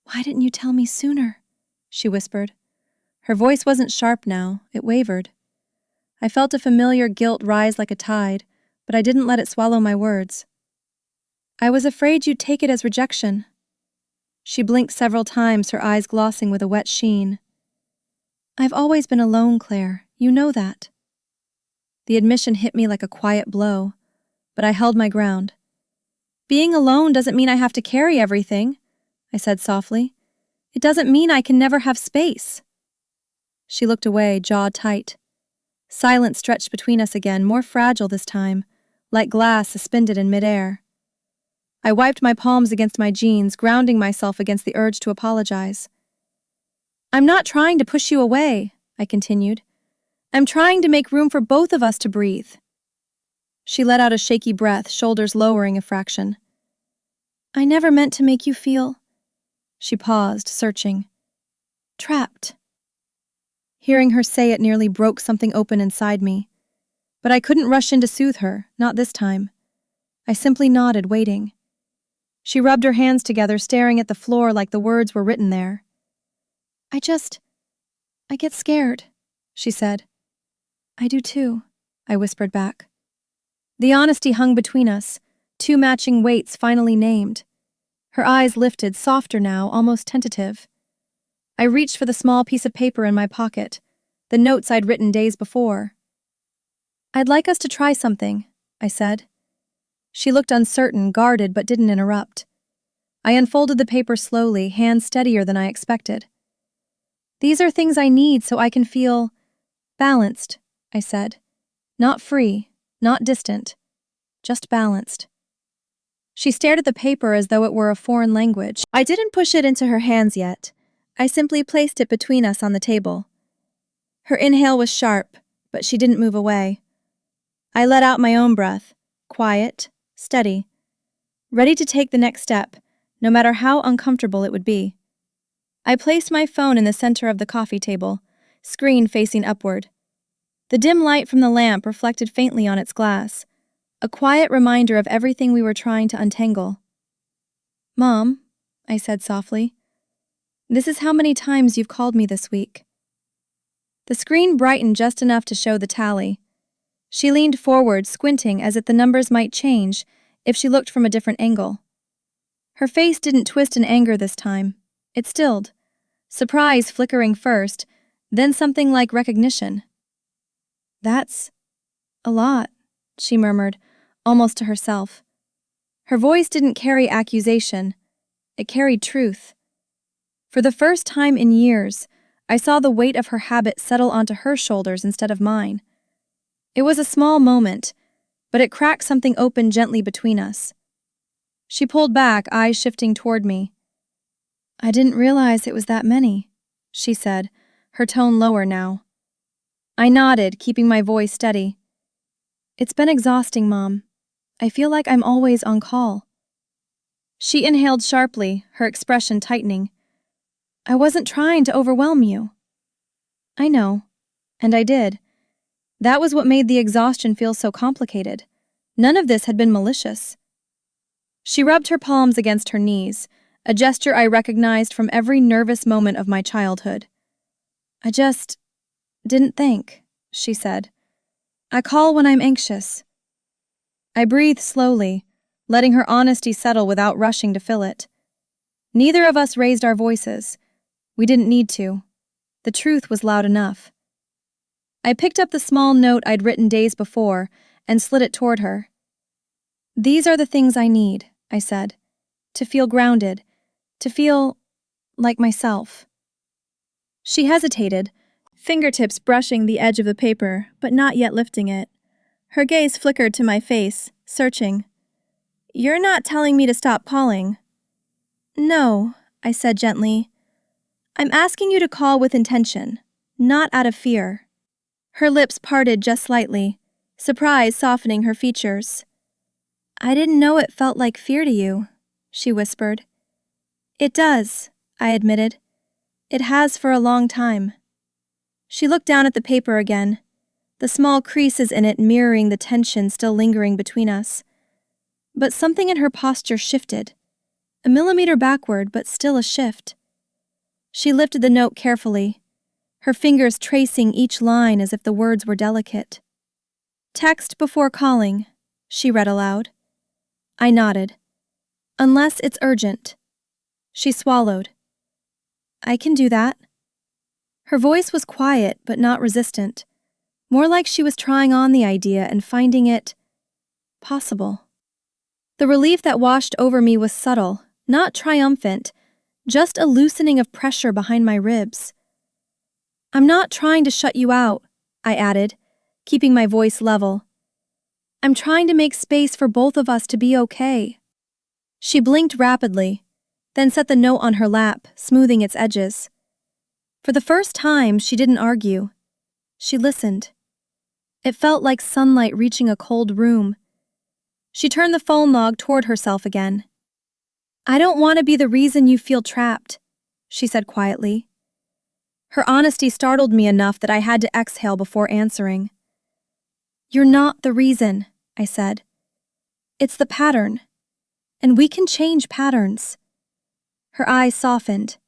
Speaker 1: "Why didn't you tell me sooner?" she whispered. Her voice wasn't sharp now, it wavered. I felt a familiar guilt rise like a tide, but I didn't let it swallow my words. "I was afraid you'd take it as rejection." She blinked several times, her eyes glossing with a wet sheen. "I've always been alone, Claire. You know that." The admission hit me like a quiet blow, but I held my ground. "Being alone doesn't mean I have to carry everything," I said softly. "It doesn't mean I can never have space." She looked away, jaw tight. Silence stretched between us again, more fragile this time, like glass suspended in midair. I wiped my palms against my jeans, grounding myself against the urge to apologize. "I'm not trying to push you away," I continued. "I'm trying to make room for both of us to breathe." She let out a shaky breath, shoulders lowering a fraction. "I never meant to make you feel—" She paused, searching. "Trapped." Hearing her say it nearly broke something open inside me. But I couldn't rush in to soothe her, not this time. I simply nodded, waiting. She rubbed her hands together, staring at the floor like the words were written there. I get scared," she said. "I do too," I whispered back. The honesty hung between us, two matching weights finally named. Her eyes lifted, softer now, almost tentative. I reached for the small piece of paper in my pocket, the notes I'd written days before. "I'd like us to try something," I said. She looked uncertain, guarded, but didn't interrupt. I unfolded the paper slowly, hands steadier than I expected. "These are things I need so I can feel balanced," I said. "Not free, not distant, just balanced." She stared at the paper as though it were a foreign language. I didn't push it into her hands yet. I simply placed it between us on the table. Her inhale was sharp, but she didn't move away. I let out my own breath, quiet, steady, ready to take the next step, no matter how uncomfortable it would be. I placed my phone in the center of the coffee table, screen facing upward. The dim light from the lamp reflected faintly on its glass, a quiet reminder of everything we were trying to untangle. "Mom," I said softly, "this is how many times you've called me this week." The screen brightened just enough to show the tally. She leaned forward, squinting as if the numbers might change if she looked from a different angle. Her face didn't twist in anger this time. It stilled, surprise flickering first, then something like recognition. "That's a lot," she murmured, almost to herself. Her voice didn't carry accusation. It carried truth. For the first time in years, I saw the weight of her habit settle onto her shoulders instead of mine. It was a small moment, but it cracked something open gently between us. She pulled back, eyes shifting toward me. "I didn't realize it was that many," she said, her tone lower now. I nodded, keeping my voice steady. "It's been exhausting, Mom. I feel like I'm always on call." She inhaled sharply, her expression tightening. "I wasn't trying to overwhelm you." "I know, and I did. That was what made the exhaustion feel so complicated. None of this had been malicious." She rubbed her palms against her knees, a gesture I recognized from every nervous moment of my childhood. "I just didn't think," she said. "I call when I'm anxious." I breathed slowly, letting her honesty settle without rushing to fill it. Neither of us raised our voices. We didn't need to. The truth was loud enough. I picked up the small note I'd written days before and slid it toward her. "These are the things I need," I said. "To feel grounded. To feel like myself." She hesitated, fingertips brushing the edge of the paper, but not yet lifting it. Her gaze flickered to my face, searching. "You're not telling me to stop calling?" "No," I said gently. "I'm asking you to call with intention, not out of fear." Her lips parted just slightly, surprise softening her features. "I didn't know it felt like fear to you," she whispered. "It does," I admitted. "It has for a long time." She looked down at the paper again, the small creases in it mirroring the tension still lingering between us. But something in her posture shifted. A millimeter backward, but still a shift. She lifted the note carefully, her fingers tracing each line as if the words were delicate. "Text before calling," she read aloud. I nodded. "Unless it's urgent." She swallowed. "I can do that." Her voice was quiet but not resistant, more like she was trying on the idea and finding it possible. The relief that washed over me was subtle, not triumphant, just a loosening of pressure behind my ribs. "I'm not trying to shut you out," I added, keeping my voice level. "I'm trying to make space for both of us to be okay." She blinked rapidly, then set the note on her lap, smoothing its edges. For the first time, she didn't argue. She listened. It felt like sunlight reaching a cold room. She turned the phone log toward herself again. "I don't want to be the reason you feel trapped," she said quietly. Her honesty startled me enough that I had to exhale before answering. "You're not the reason," I said. "It's the pattern. And we can change patterns." Her eyes softened.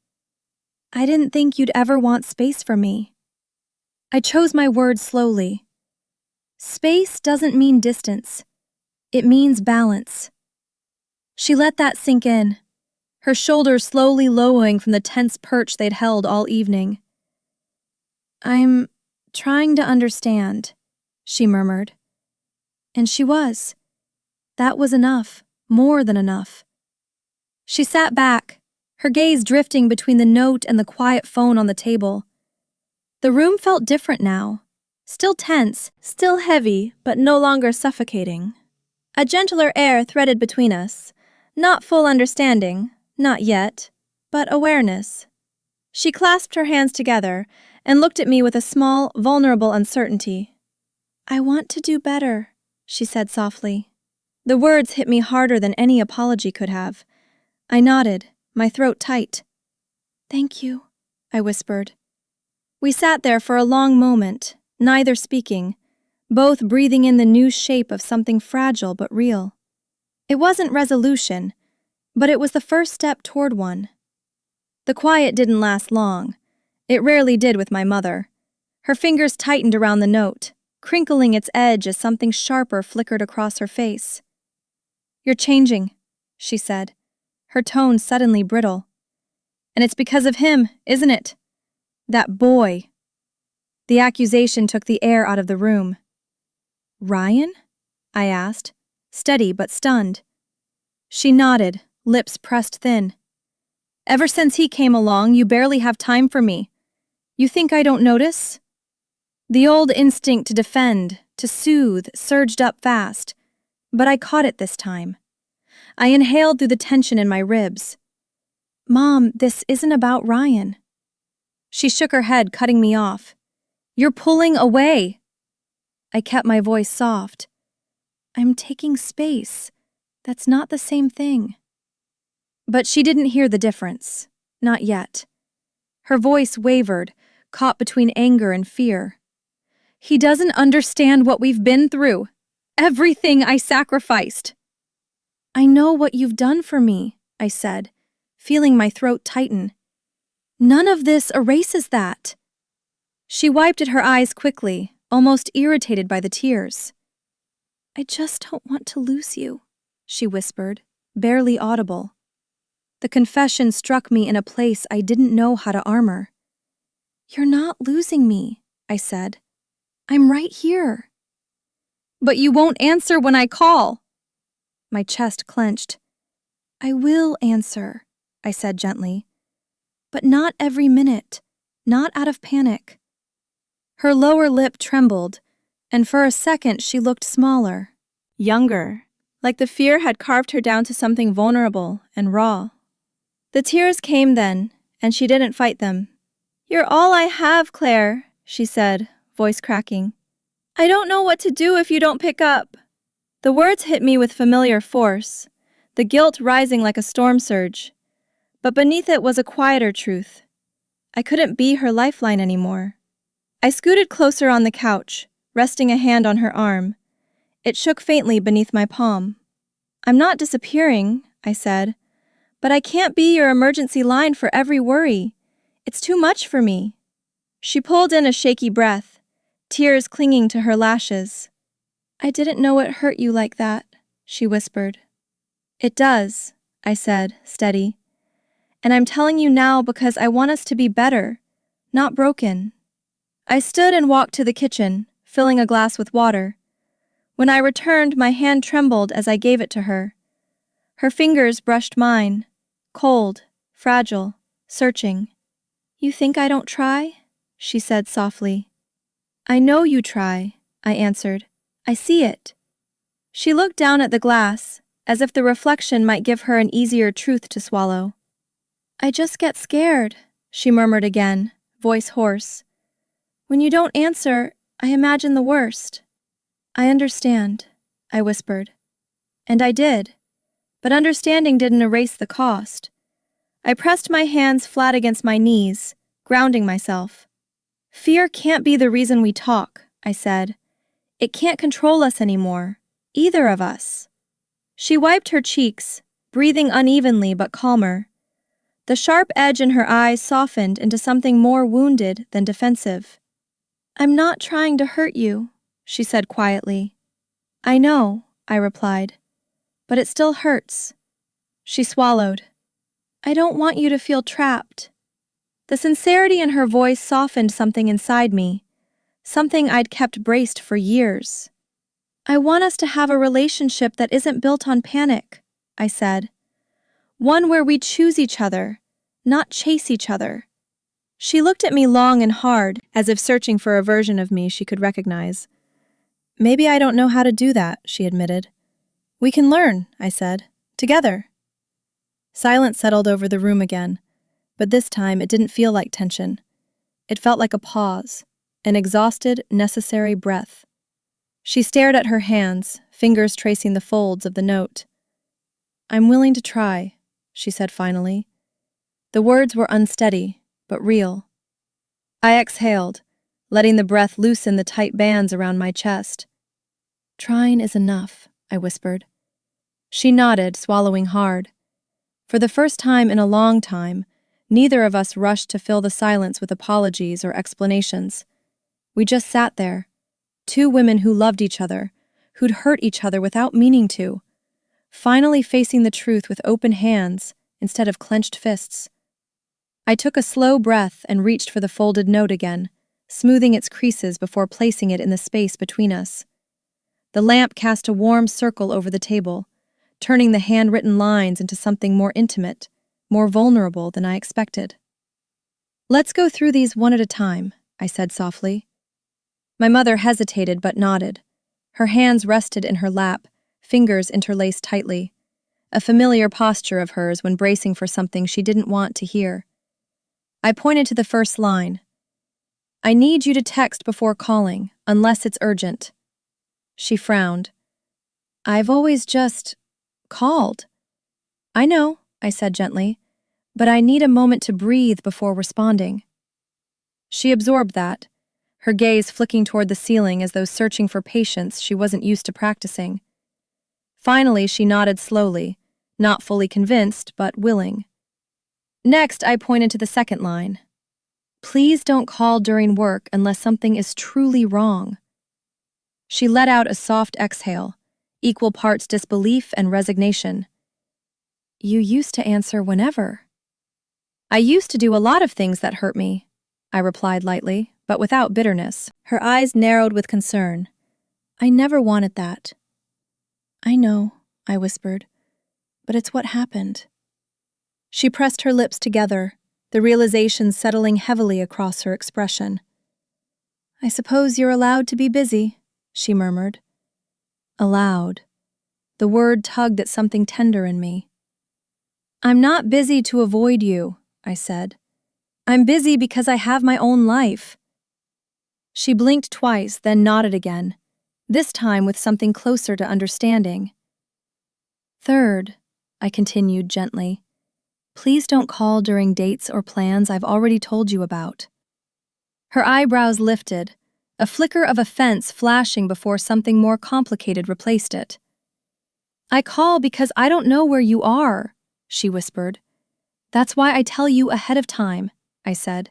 Speaker 1: "I didn't think you'd ever want space from me." I chose my words slowly. Space doesn't mean distance. It means balance. She let that sink in, her shoulders slowly lowering from the tense perch they'd held all evening. "I'm trying to understand," she murmured. And she was. That was enough, more than enough. She sat back, her gaze drifting between the note and the quiet phone on the table. The room felt different now. Still tense, still heavy, but no longer suffocating. A gentler air threaded between us. Not full understanding, not yet, but awareness. She clasped her hands together and looked at me with a small, vulnerable uncertainty. "I want to do better," she said softly. The words hit me harder than any apology could have. I nodded, my throat tight. "Thank you," I whispered. We sat there for a long moment, neither speaking, both breathing in the new shape of something fragile but real. It wasn't resolution, but it was the first step toward one. The quiet didn't last long. It rarely did with my mother. Her fingers tightened around the note, crinkling its edge as something sharper flickered across her face. "You're changing," she said, her tone suddenly brittle. "And it's because of him, isn't it? That boy." The accusation took the air out of the room. "Ryan?" I asked, steady but stunned. She nodded, lips pressed thin. "Ever since he came along, you barely have time for me. You think I don't notice?" The old instinct to defend, to soothe, surged up fast, but I caught it this time. I inhaled through the tension in my ribs. "Mom, this isn't about Ryan." She shook her head, cutting me off. "You're pulling away." I kept my voice soft. "I'm taking space. That's not the same thing." But she didn't hear the difference. Not yet. Her voice wavered, caught between anger and fear. "He doesn't understand what we've been through. Everything I sacrificed." "I know what you've done for me," I said, feeling my throat tighten. "None of this erases that." She wiped at her eyes quickly, almost irritated by the tears. "I just don't want to lose you," she whispered, barely audible. The confession struck me in a place I didn't know how to armor. "You're not losing me," I said. "I'm right here." "But you won't answer when I call." My chest clenched. "I will answer," I said gently. "But not every minute, not out of panic." Her lower lip trembled, and for a second she looked smaller, younger, like the fear had carved her down to something vulnerable and raw. The tears came then, and she didn't fight them. "You're all I have, Claire," she said, voice cracking. "I don't know what to do if you don't pick up." The words hit me with familiar force, the guilt rising like a storm surge. But beneath it was a quieter truth. I couldn't be her lifeline anymore. I scooted closer on the couch, resting a hand on her arm. It shook faintly beneath my palm. "I'm not disappearing," I said, "but I can't be your emergency line for every worry. It's too much for me." She pulled in a shaky breath, tears clinging to her lashes. "I didn't know it hurt you like that," she whispered. "It does," I said, steady. "And I'm telling you now because I want us to be better, not broken." I stood and walked to the kitchen, filling a glass with water. When I returned, my hand trembled as I gave it to her. Her fingers brushed mine, cold, fragile, searching. "You think I don't try?" she said softly. "I know you try," I answered. "I see it." She looked down at the glass, as if the reflection might give her an easier truth to swallow. "I just get scared," she murmured again, voice hoarse. "When you don't answer, I imagine the worst." "I understand," I whispered. And I did. But understanding didn't erase the cost. I pressed my hands flat against my knees, grounding myself. "Fear can't be the reason we talk," I said. "It can't control us anymore, either of us." She wiped her cheeks, breathing unevenly but calmer. The sharp edge in her eyes softened into something more wounded than defensive. "I'm not trying to hurt you," she said quietly. "I know," I replied, "but it still hurts." She swallowed. "I don't want you to feel trapped." The sincerity in her voice softened something inside me, something I'd kept braced for years. "I want us to have a relationship that isn't built on panic," I said. "One where we choose each other, not chase each other." She looked at me long and hard, as if searching for a version of me she could recognize. "Maybe I don't know how to do that," she admitted. "We can learn," I said. "Together." Silence settled over the room again, but this time it didn't feel like tension. It felt like a pause, an exhausted, necessary breath. She stared at her hands, fingers tracing the folds of the note. "I'm willing to try," she said finally. The words were unsteady, but real. I exhaled, letting the breath loosen the tight bands around my chest. "Trying is enough," I whispered. She nodded, swallowing hard. For the first time in a long time, neither of us rushed to fill the silence with apologies or explanations. We just sat there, two women who loved each other, who'd hurt each other without meaning to, finally facing the truth with open hands instead of clenched fists. I took a slow breath and reached for the folded note again, smoothing its creases before placing it in the space between us. The lamp cast a warm circle over the table, turning the handwritten lines into something more intimate, more vulnerable than I expected. "Let's go through these one at a time," I said softly. My mother hesitated but nodded. Her hands rested in her lap, fingers interlaced tightly, a familiar posture of hers when bracing for something she didn't want to hear. I pointed to the first line. "I need you to text before calling, unless it's urgent." She frowned. "I've always just called." "I know," I said gently, "but I need a moment to breathe before responding." She absorbed that, her gaze flicking toward the ceiling as though searching for patience she wasn't used to practicing. Finally, she nodded slowly, not fully convinced, but willing. Next, I pointed to the second line. "Please don't call during work unless something is truly wrong." She let out a soft exhale, equal parts disbelief and resignation. You used to answer whenever. I used to do a lot of things that hurt me, I replied lightly, but without bitterness. Her eyes narrowed with concern. I never wanted that. I know, I whispered, but it's what happened. She pressed her lips together, the realization settling heavily across her expression. I suppose you're allowed to be busy, she murmured. Allowed. The word tugged at something tender in me. I'm not busy to avoid you, I said. I'm busy because I have my own life. She blinked twice, then nodded again, this time with something closer to understanding. Third, I continued gently, please don't call during dates or plans I've already told you about. Her eyebrows lifted, a flicker of offense flashing before something more complicated replaced it. I call because I don't know where you are, she whispered. That's why I tell you ahead of time, I said,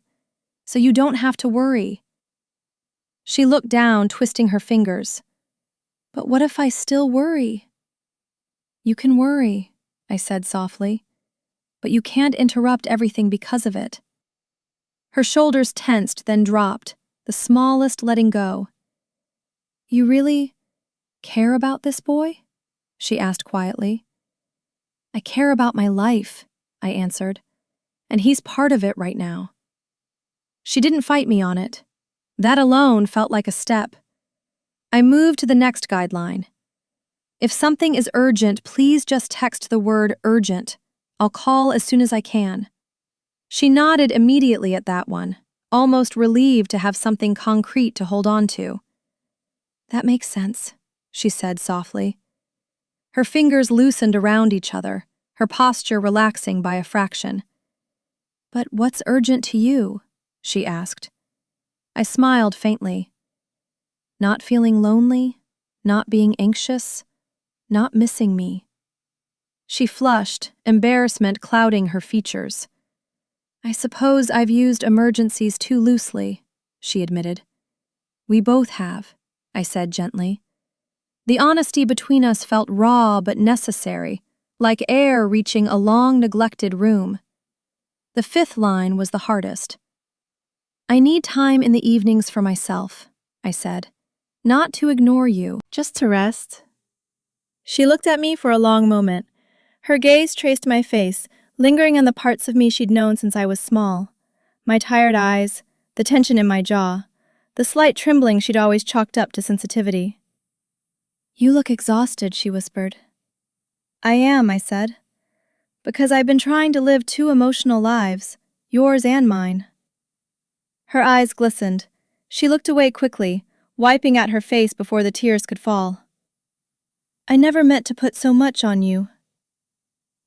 Speaker 1: so you don't have to worry. She looked down, twisting her fingers. But what if I still worry? You can worry, I said softly, but you can't interrupt everything because of it. Her shoulders tensed, then dropped, the smallest letting go. You really care about this boy? She asked quietly. I care about my life, I answered, and he's part of it right now. She didn't fight me on it. That alone felt like a step. I moved to the next guideline. If something is urgent, please just text the word urgent. I'll call as soon as I can. She nodded immediately at that one, almost relieved to have something concrete to hold on to. That makes sense, she said softly. Her fingers loosened around each other, her posture relaxing by a fraction. But what's urgent to you? She asked. I smiled faintly. Not feeling lonely, not being anxious, not missing me. She flushed, embarrassment clouding her features. I suppose I've used emergencies too loosely, she admitted. We both have, I said gently. The honesty between us felt raw but necessary, like air reaching a long-neglected room. The fifth line was the hardest. I need time in the evenings for myself, I said. Not to ignore you, just to rest. She looked at me for a long moment. Her gaze traced my face, lingering on the parts of me she'd known since I was small. My tired eyes, the tension in my jaw, the slight trembling she'd always chalked up to sensitivity. You look exhausted, she whispered. I am, I said. Because I've been trying to live two emotional lives, yours and mine. Her eyes glistened. She looked away quickly, wiping at her face before the tears could fall. I never meant to put so much on you.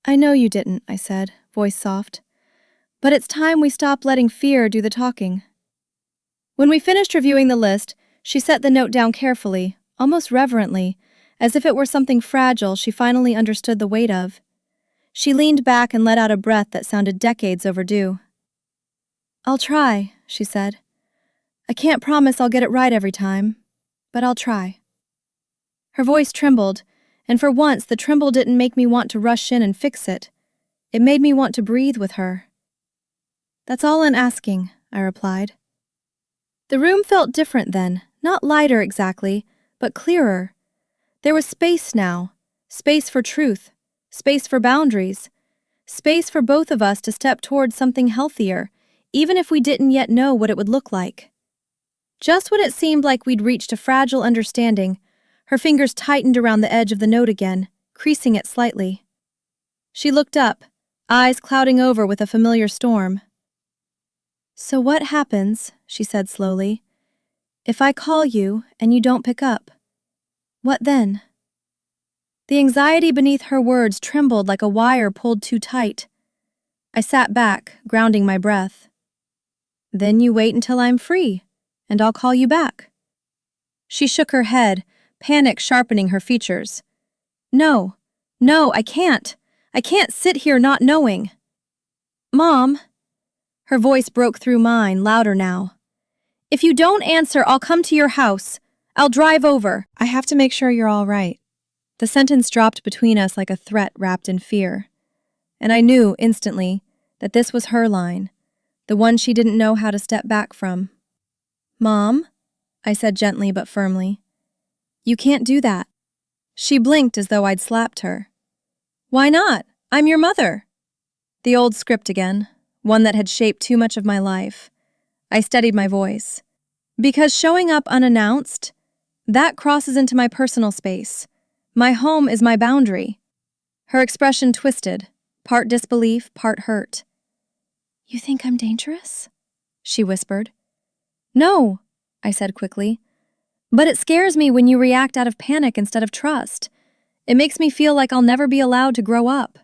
Speaker 1: I know you didn't, I said, voice soft. But it's time we stop letting fear do the talking. When we finished reviewing the list, she set the note down carefully, almost reverently, as if it were something fragile she finally understood the weight of. She leaned back and let out a breath that sounded decades overdue. I'll try, she said. I can't promise I'll get it right every time, but I'll try. Her voice trembled, and for once the tremble didn't make me want to rush in and fix it. It made me want to breathe with her. That's all I'm asking, I replied. The room felt different then, not lighter exactly, but clearer. There was space now, space for truth, space for boundaries, space for both of us to step towards something healthier, even if we didn't yet know what it would look like. Just when it seemed like we'd reached a fragile understanding, her fingers tightened around the edge of the note again, creasing it slightly. She looked up, eyes clouding over with a familiar storm. So what happens, she said slowly, if I call you and you don't pick up? What then? The anxiety beneath her words trembled like a wire pulled too tight. I sat back, grounding my breath. Then you wait until I'm free, and I'll call you back. She shook her head, panic sharpening her features. No, I can't. I can't sit here not knowing. Mom. Her voice broke through mine, louder now. If you don't answer, I'll come to your house. I'll drive over. I have to make sure you're all right. The sentence dropped between us like a threat wrapped in fear. And I knew instantly that this was her line, the one she didn't know how to step back from. "Mom," I said gently but firmly, "you can't do that." She blinked as though I'd slapped her. "Why not? I'm your mother." The old script again, one that had shaped too much of my life. I steadied my voice. "Because showing up unannounced, that crosses into my personal space. My home is my boundary." Her expression twisted, part disbelief, part hurt. "You think I'm dangerous?" she whispered. "No," I said quickly. "But it scares me when you react out of panic instead of trust. It makes me feel like I'll never be allowed to grow up."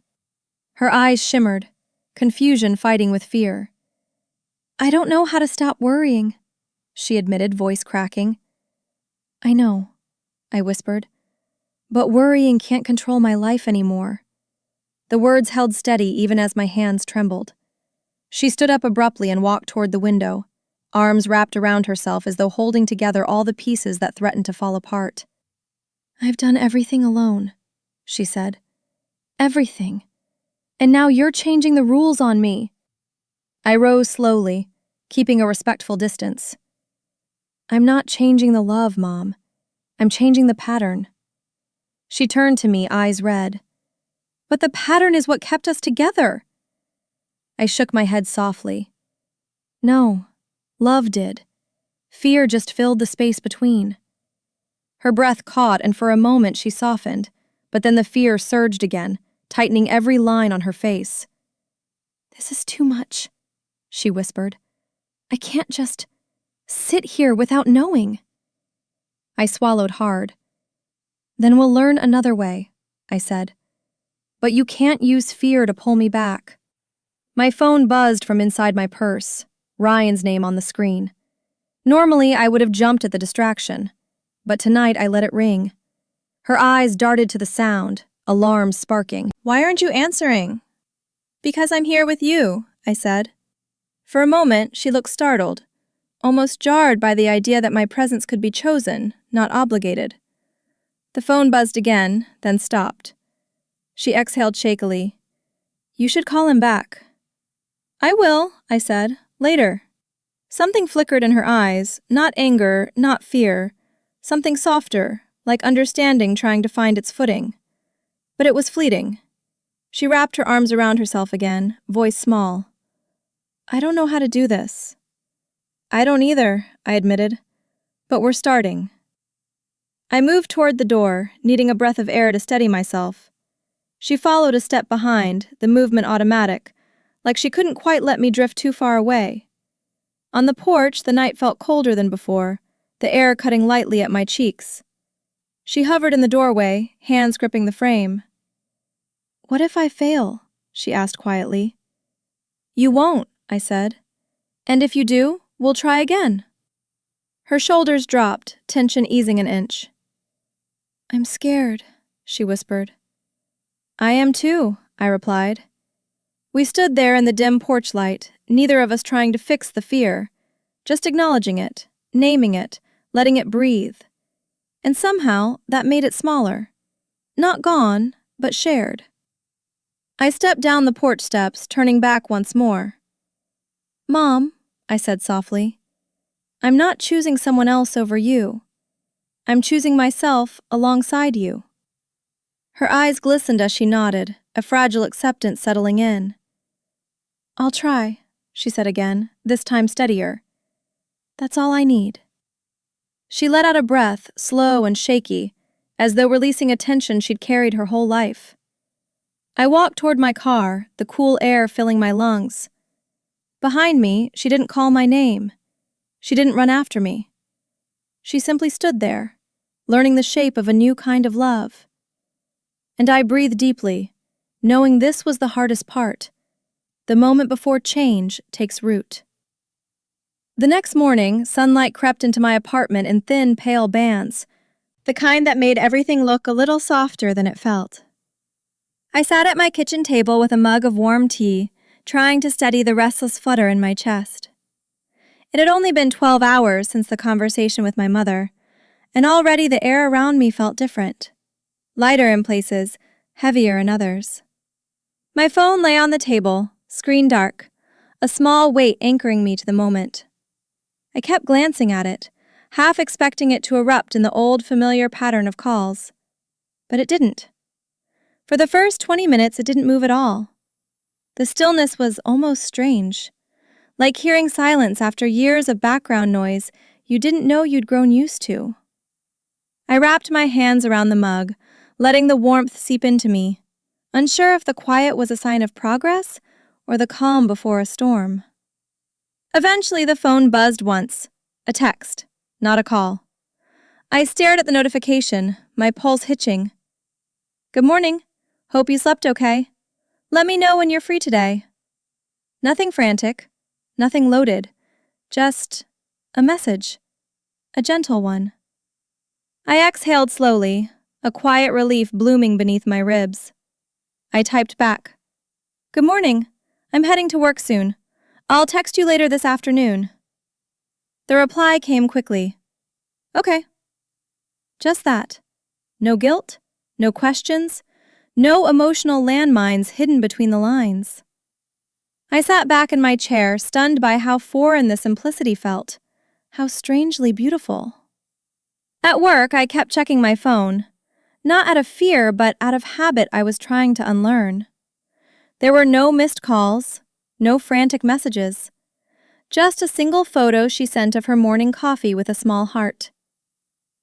Speaker 1: Her eyes shimmered, confusion fighting with fear. "I don't know how to stop worrying," she admitted, voice cracking. "I know," I whispered, "but worrying can't control my life anymore." The words held steady even as my hands trembled. She stood up abruptly and walked toward the window, arms wrapped around herself as though holding together all the pieces that threatened to fall apart. "I've done everything alone," she said. "Everything. And now you're changing the rules on me." I rose slowly, keeping a respectful distance. "I'm not changing the love, Mom. I'm changing the pattern." She turned to me, eyes red. "But the pattern is what kept us together." I shook my head softly. "No, love did. Fear just filled the space between." Her breath caught, and for a moment she softened, but then the fear surged again, tightening every line on her face. "This is too much," she whispered. "I can't just sit here without knowing." I swallowed hard. "Then we'll learn another way," I said. "But you can't use fear to pull me back." My phone buzzed from inside my purse, Ryan's name on the screen. Normally, I would have jumped at the distraction, but tonight I let it ring. Her eyes darted to the sound, alarms sparking. "Why aren't you answering?" "Because I'm here with you," I said. For a moment, she looked startled, almost jarred by the idea that my presence could be chosen, not obligated. The phone buzzed again, then stopped. She exhaled shakily. "You should call him back." "I will," I said, "later." Something flickered in her eyes, not anger, not fear, something softer, like understanding trying to find its footing. But it was fleeting. She wrapped her arms around herself again, voice small. "I don't know how to do this." "I don't either," I admitted. "But we're starting." I moved toward the door, needing a breath of air to steady myself. She followed a step behind, the movement automatic, like she couldn't quite let me drift too far away. On the porch, the night felt colder than before, the air cutting lightly at my cheeks. She hovered in the doorway, hands gripping the frame. "What if I fail?" she asked quietly. "You won't," I said. "And if you do, we'll try again." Her shoulders dropped, tension easing an inch. "I'm scared," she whispered. "I am too," I replied. We stood there in the dim porch light, neither of us trying to fix the fear, just acknowledging it, naming it, letting it breathe. And somehow, that made it smaller. Not gone, but shared. I stepped down the porch steps, turning back once more. "Mom," I said softly, "I'm not choosing someone else over you. I'm choosing myself alongside you." Her eyes glistened as she nodded, a fragile acceptance settling in. "I'll try," she said again, this time steadier. "That's all I need." She let out a breath, slow and shaky, as though releasing a tension she'd carried her whole life. I walked toward my car, the cool air filling my lungs. Behind me, she didn't call my name. She didn't run after me. She simply stood there, learning the shape of a new kind of love. And I breathed deeply, knowing this was the hardest part, the moment before change takes root. The next morning, sunlight crept into my apartment in thin, pale bands, the kind that made everything look a little softer than it felt. I sat at my kitchen table with a mug of warm tea, trying to steady the restless flutter in my chest. It had only been 12 hours since the conversation with my mother, and already the air around me felt different. Lighter in places, heavier in others. My phone lay on the table, screen dark, a small weight anchoring me to the moment. I kept glancing at it, half expecting it to erupt in the old familiar pattern of calls. But it didn't. For the first 20 minutes, it didn't move at all. The stillness was almost strange, like hearing silence after years of background noise you didn't know you'd grown used to. I wrapped my hands around the mug, letting the warmth seep into me, unsure if the quiet was a sign of progress or the calm before a storm. Eventually, the phone buzzed once, a text, not a call. I stared at the notification, my pulse hitching. "Good morning. Hope you slept okay. Let me know when you're free today." Nothing frantic, nothing loaded, just a message, a gentle one. I exhaled slowly, a quiet relief blooming beneath my ribs. I typed back, "Good morning. I'm heading to work soon. I'll text you later this afternoon." The reply came quickly. "Okay." Just that. No guilt, no questions, no emotional landmines hidden between the lines. I sat back in my chair, stunned by how foreign the simplicity felt, how strangely beautiful. At work, I kept checking my phone, not out of fear, but out of habit I was trying to unlearn. There were no missed calls, no frantic messages, just a single photo she sent of her morning coffee with a small heart.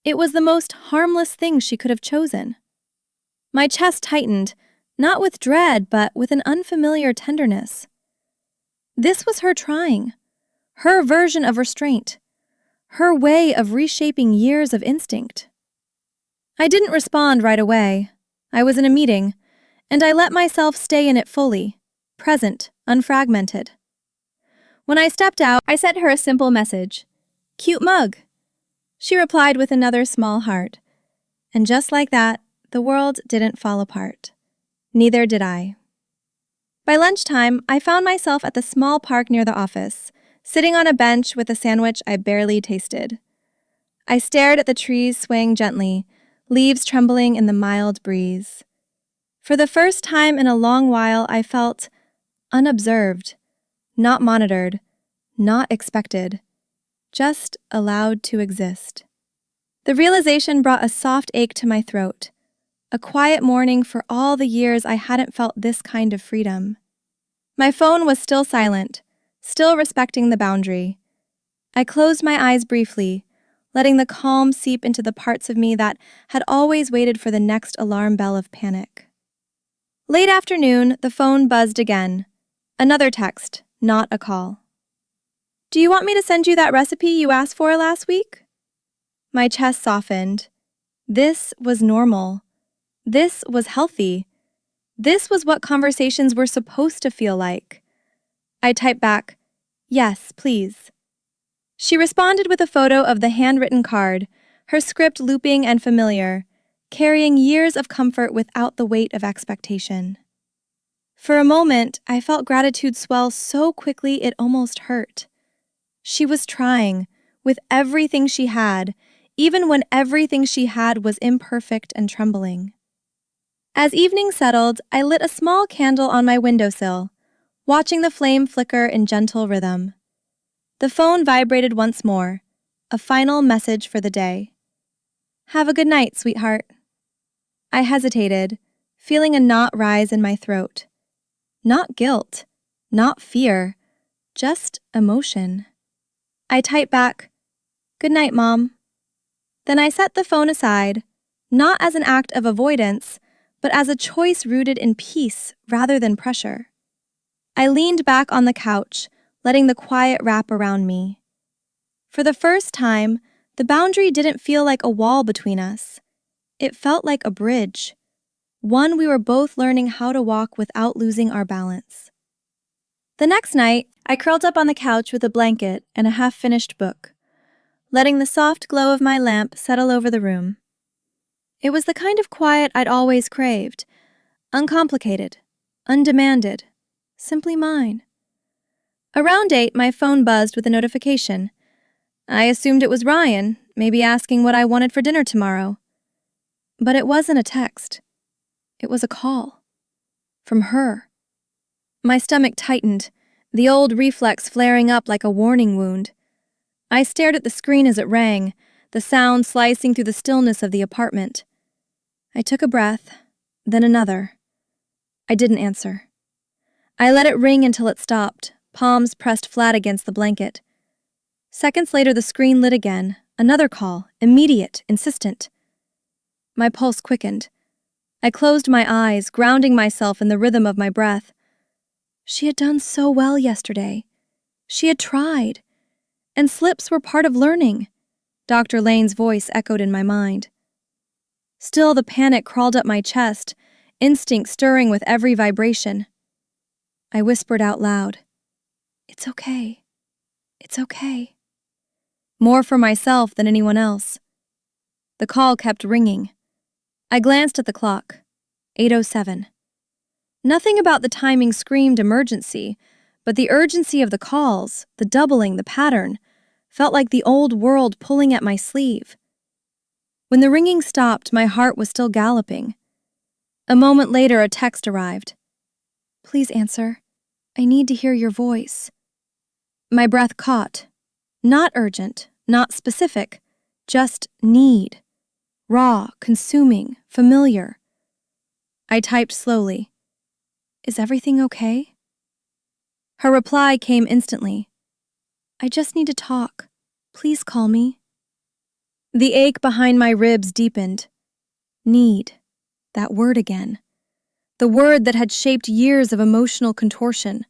Speaker 1: It was the most harmless thing she could have chosen. My chest tightened, not with dread, but with an unfamiliar tenderness. This was her trying, her version of restraint, her way of reshaping years of instinct. I didn't respond right away. I was in a meeting, and I let myself stay in it fully, present, unfragmented. When I stepped out, I sent her a simple message. "Cute mug." She replied with another small heart. And just like that, the world didn't fall apart. Neither did I. By lunchtime, I found myself at the small park near the office, sitting on a bench with a sandwich I barely tasted. I stared at the trees swaying gently, leaves trembling in the mild breeze. For the first time in a long while, I felt unobserved, not monitored, not expected, just allowed to exist. The realization brought a soft ache to my throat, a quiet mourning for all the years I hadn't felt this kind of freedom. My phone was still silent, still respecting the boundary. I closed my eyes briefly, letting the calm seep into the parts of me that had always waited for the next alarm bell of panic. Late afternoon, the phone buzzed again. Another text, not a call. "Do you want me to send you that recipe you asked for last week?" My chest softened. This was normal. This was healthy. This was what conversations were supposed to feel like. I typed back, "Yes, please." She responded with a photo of the handwritten card, her script looping and familiar, carrying years of comfort without the weight of expectation. For a moment, I felt gratitude swell so quickly it almost hurt. She was trying, with everything she had, even when everything she had was imperfect and trembling. As evening settled, I lit a small candle on my windowsill, watching the flame flicker in gentle rhythm. The phone vibrated once more, a final message for the day. "Have a good night, sweetheart." I hesitated, feeling a knot rise in my throat. Not guilt, not fear, just emotion. I typed back, "Good night, Mom." Then I set the phone aside, not as an act of avoidance, but as a choice rooted in peace rather than pressure. I leaned back on the couch, letting the quiet wrap around me. For the first time, the boundary didn't feel like a wall between us. It felt like a bridge, one we were both learning how to walk without losing our balance. The next night, I curled up on the couch with a blanket and a half-finished book, letting the soft glow of my lamp settle over the room. It was the kind of quiet I'd always craved, uncomplicated, undemanded, simply mine. Around 8, my phone buzzed with a notification. I assumed it was Ryan, maybe asking what I wanted for dinner tomorrow. But it wasn't a text. It was a call. From her. My stomach tightened, the old reflex flaring up like a warning wound. I stared at the screen as it rang, the sound slicing through the stillness of the apartment. I took a breath, then another. I didn't answer. I let it ring until it stopped, palms pressed flat against the blanket. Seconds later, the screen lit again, another call, immediate, insistent. My pulse quickened. I closed my eyes, grounding myself in the rhythm of my breath. She had done so well yesterday. She had tried. And slips were part of learning. Dr. Lane's voice echoed in my mind. Still, the panic crawled up my chest, instinct stirring with every vibration. I whispered out loud, "It's okay. It's okay." More for myself than anyone else. The call kept ringing. I glanced at the clock. 8:07. Nothing about the timing screamed emergency, but the urgency of the calls, the doubling, the pattern, felt like the old world pulling at my sleeve. When the ringing stopped, my heart was still galloping. A moment later, a text arrived. "Please answer. I need to hear your voice." My breath caught. Not urgent, not specific, just need. Raw, consuming, familiar. I typed slowly. "Is everything okay?" Her reply came instantly. "I just need to talk. Please call me." The ache behind my ribs deepened. Need. That word again. The word that had shaped years of emotional contortion.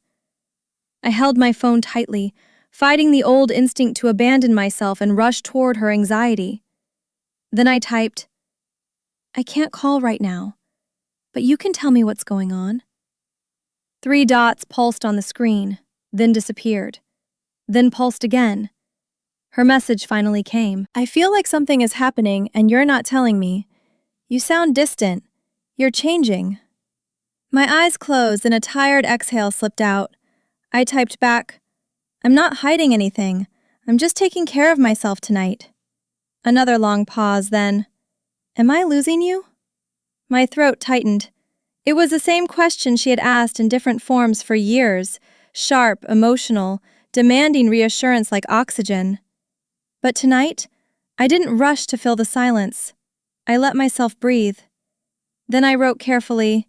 Speaker 1: I held my phone tightly, fighting the old instinct to abandon myself and rush toward her anxiety. Then I typed, "I can't call right now, but you can tell me what's going on." 3 dots pulsed on the screen, then disappeared, then pulsed again. Her message finally came. "I feel like something is happening and you're not telling me. You sound distant. You're changing." My eyes closed and a tired exhale slipped out. I typed back, "I'm not hiding anything. I'm just taking care of myself tonight." Another long pause, then, "Am I losing you?" My throat tightened. It was the same question she had asked in different forms for years, sharp, emotional, demanding reassurance like oxygen. But tonight, I didn't rush to fill the silence. I let myself breathe. Then I wrote carefully,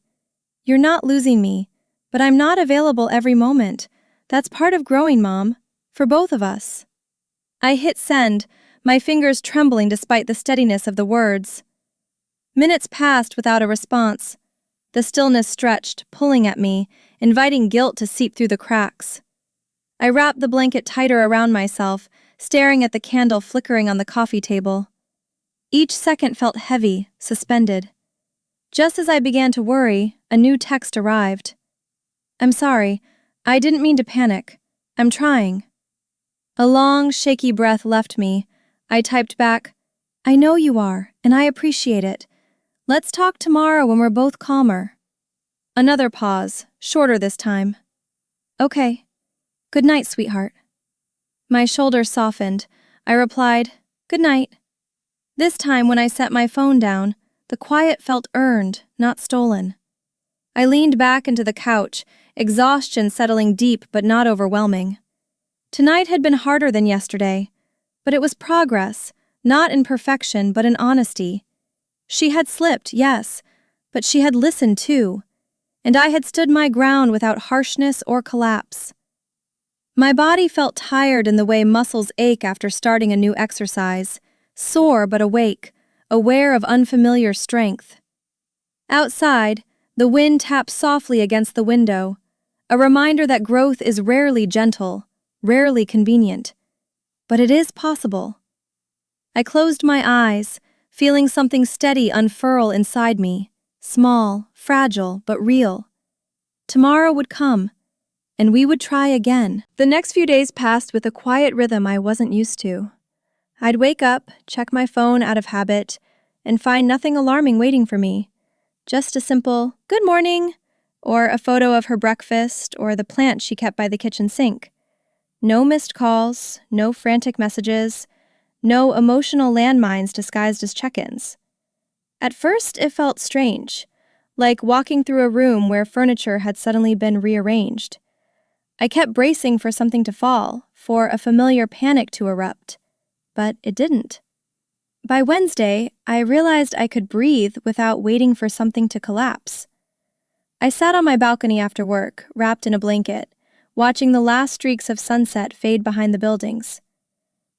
Speaker 1: "You're not losing me, but I'm not available every moment. That's part of growing, Mom, for both of us." I hit send, my fingers trembling despite the steadiness of the words. Minutes passed without a response. The stillness stretched, pulling at me, inviting guilt to seep through the cracks. I wrapped the blanket tighter around myself, staring at the candle flickering on the coffee table. Each second felt heavy, suspended. Just as I began to worry, a new text arrived. "I'm sorry. I didn't mean to panic. I'm trying." A long, shaky breath left me. I typed back, "I know you are, and I appreciate it. Let's talk tomorrow when we're both calmer." Another pause, shorter this time. "Okay. Good night, sweetheart." My shoulders softened. I replied, "Good night." This time, when I set my phone down, the quiet felt earned, not stolen. I leaned back into the couch, exhaustion settling deep but not overwhelming. Tonight had been harder than yesterday, but it was progress, not in perfection but in honesty. She had slipped, yes, but she had listened too, and I had stood my ground without harshness or collapse. My body felt tired in the way muscles ache after starting a new exercise, sore but awake, aware of unfamiliar strength. Outside, the wind tapped softly against the window, a reminder that growth is rarely gentle, rarely convenient, but it is possible. I closed my eyes, feeling something steady unfurl inside me, small, fragile, but real. Tomorrow would come, and we would try again. The next few days passed with a quiet rhythm I wasn't used to. I'd wake up, check my phone out of habit, and find nothing alarming waiting for me. Just a simple, "Good morning," or a photo of her breakfast, or the plant she kept by the kitchen sink. No missed calls, no frantic messages, no emotional landmines disguised as check-ins. At first, it felt strange, like walking through a room where furniture had suddenly been rearranged. I kept bracing for something to fall, for a familiar panic to erupt, but it didn't. By Wednesday, I realized I could breathe without waiting for something to collapse. I sat on my balcony after work, wrapped in a blanket, watching the last streaks of sunset fade behind the buildings.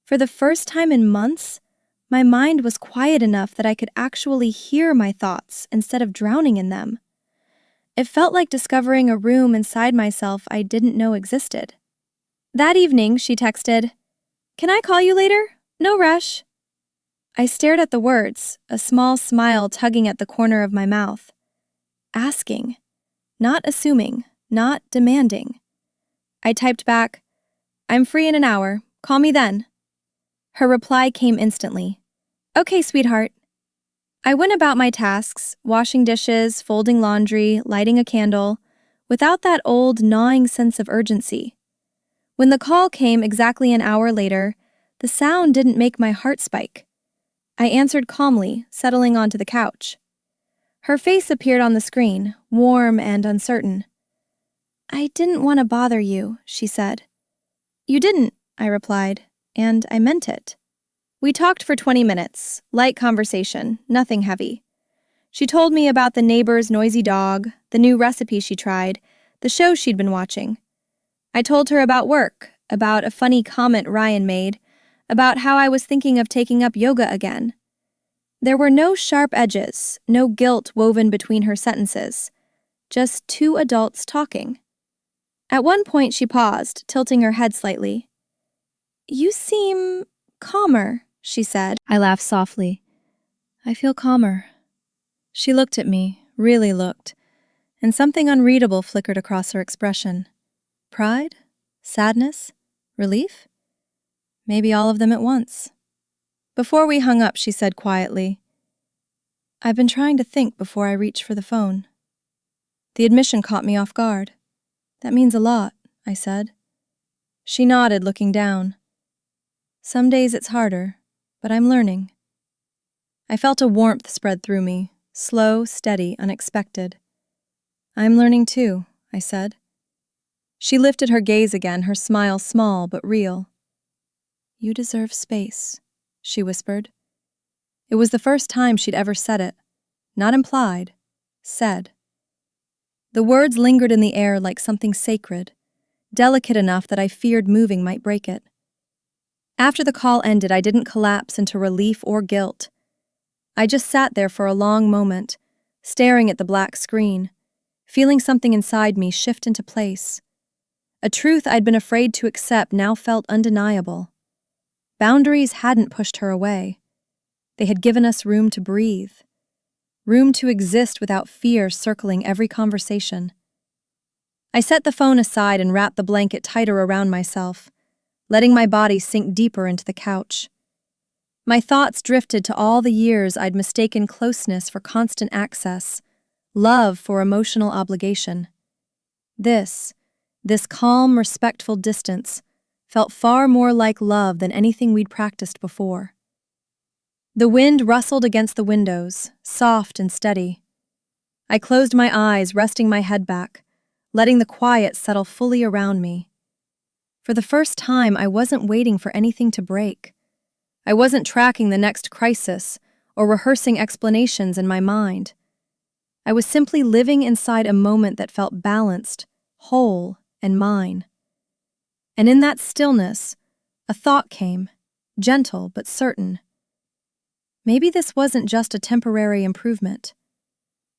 Speaker 1: For the first time in months, my mind was quiet enough that I could actually hear my thoughts instead of drowning in them. It felt like discovering a room inside myself I didn't know existed. That evening, she texted, "Can I call you later? No rush." I stared at the words, a small smile tugging at the corner of my mouth. Asking. Not assuming, not demanding. I typed back, "I'm free in an hour. Call me then." Her reply came instantly. "Okay, sweetheart." I went about my tasks, washing dishes, folding laundry, lighting a candle, without that old gnawing sense of urgency. When the call came exactly an hour later, the sound didn't make my heart spike. I answered calmly, settling onto the couch. Her face appeared on the screen, warm and uncertain. "I didn't want to bother you," she said. "You didn't," I replied, and I meant it. We talked for 20 minutes, light conversation, nothing heavy. She told me about the neighbor's noisy dog, the new recipe she tried, the show she'd been watching. I told her about work, about a funny comment Ryan made, about how I was thinking of taking up yoga again. There were no sharp edges, no guilt woven between her sentences, just two adults talking. At one point she paused, tilting her head slightly. "You seem calmer," she said. I laughed softly. "I feel calmer." She looked at me, really looked, and something unreadable flickered across her expression. Pride? Sadness? Relief? Maybe all of them at once. Before we hung up, she said quietly, "I've been trying to think before I reach for the phone." The admission caught me off guard. "That means a lot," I said. She nodded, looking down. "Some days it's harder, but I'm learning." I felt a warmth spread through me, slow, steady, unexpected. "I'm learning too," I said. She lifted her gaze again, her smile small but real. "You deserve space," she whispered. It was the first time she'd ever said it. Not implied, said. The words lingered in the air like something sacred, delicate enough that I feared moving might break it. After the call ended, I didn't collapse into relief or guilt. I just sat there for a long moment, staring at the black screen, feeling something inside me shift into place. A truth I'd been afraid to accept now felt undeniable. Boundaries hadn't pushed her away. They had given us room to breathe, room to exist without fear circling every conversation. I set the phone aside and wrapped the blanket tighter around myself, letting my body sink deeper into the couch. My thoughts drifted to all the years I'd mistaken closeness for constant access, love for emotional obligation. This calm, respectful distance felt far more like love than anything we'd practiced before. The wind rustled against the windows, soft and steady. I closed my eyes, resting my head back, letting the quiet settle fully around me. For the first time, I wasn't waiting for anything to break. I wasn't tracking the next crisis or rehearsing explanations in my mind. I was simply living inside a moment that felt balanced, whole, and mine. And in that stillness, a thought came, gentle but certain. Maybe this wasn't just a temporary improvement.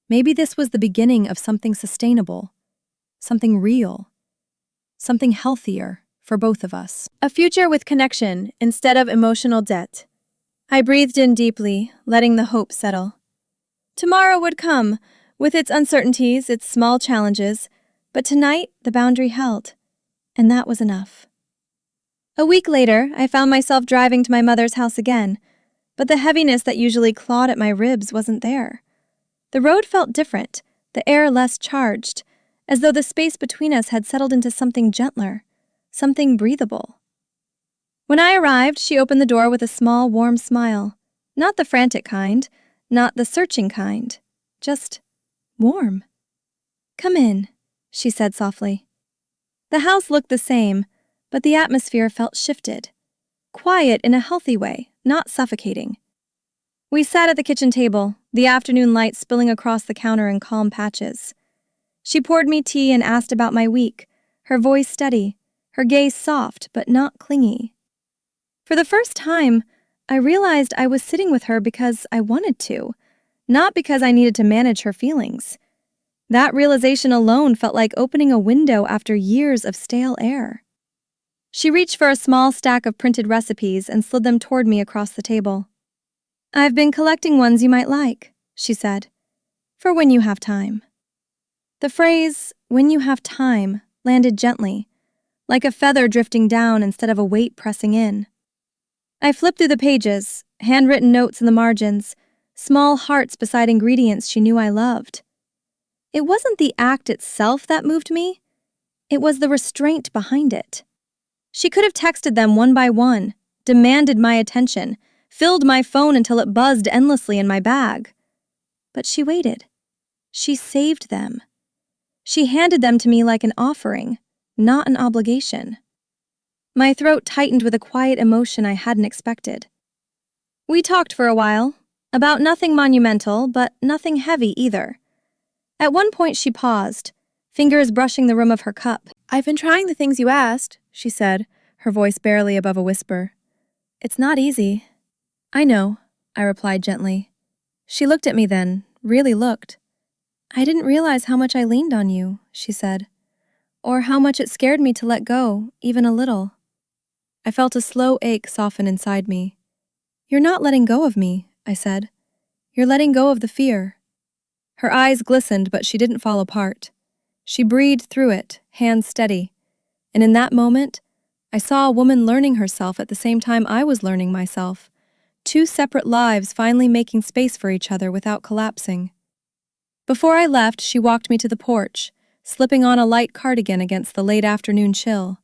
Speaker 1: Maybe this was the beginning of something sustainable, something real, something healthier for both of us. A future with connection instead of emotional debt. I breathed in deeply, letting the hope settle. Tomorrow would come, with its uncertainties, its small challenges, but tonight the boundary held, and that was enough. A week later, I found myself driving to my mother's house again, but the heaviness that usually clawed at my ribs wasn't there. The road felt different, the air less charged, as though the space between us had settled into something gentler, something breathable. When I arrived, she opened the door with a small, warm smile. Not the frantic kind, not the searching kind, just warm. "Come in," she said softly. The house looked the same, but the atmosphere felt shifted. Quiet in a healthy way, not suffocating. We sat at the kitchen table, the afternoon light spilling across the counter in calm patches. She poured me tea and asked about my week, her voice steady, her gaze soft but not clingy. For the first time, I realized I was sitting with her because I wanted to, not because I needed to manage her feelings. That realization alone felt like opening a window after years of stale air. She reached for a small stack of printed recipes and slid them toward me across the table. "I've been collecting ones you might like," she said, "for when you have time." The phrase, "when you have time," landed gently, like a feather drifting down instead of a weight pressing in. I flipped through the pages, handwritten notes in the margins, small hearts beside ingredients she knew I loved. It wasn't the act itself that moved me, it was the restraint behind it. She could have texted them one by one, demanded my attention, filled my phone until it buzzed endlessly in my bag. But she waited. She saved them. She handed them to me like an offering, not an obligation. My throat tightened with a quiet emotion I hadn't expected. We talked for a while, about nothing monumental, but nothing heavy either. At one point she paused, fingers brushing the rim of her cup. "I've been trying the things you asked," she said, her voice barely above a whisper. "It's not easy." "I know," I replied gently. She looked at me then, really looked. "I didn't realize how much I leaned on you," she said, "or how much it scared me to let go, even a little." I felt a slow ache soften inside me. "You're not letting go of me," I said. "You're letting go of the fear." Her eyes glistened, but she didn't fall apart. She breathed through it, hands steady. And in that moment, I saw a woman learning herself at the same time I was learning myself. Two separate lives finally making space for each other without collapsing. Before I left, she walked me to the porch, slipping on a light cardigan against the late afternoon chill.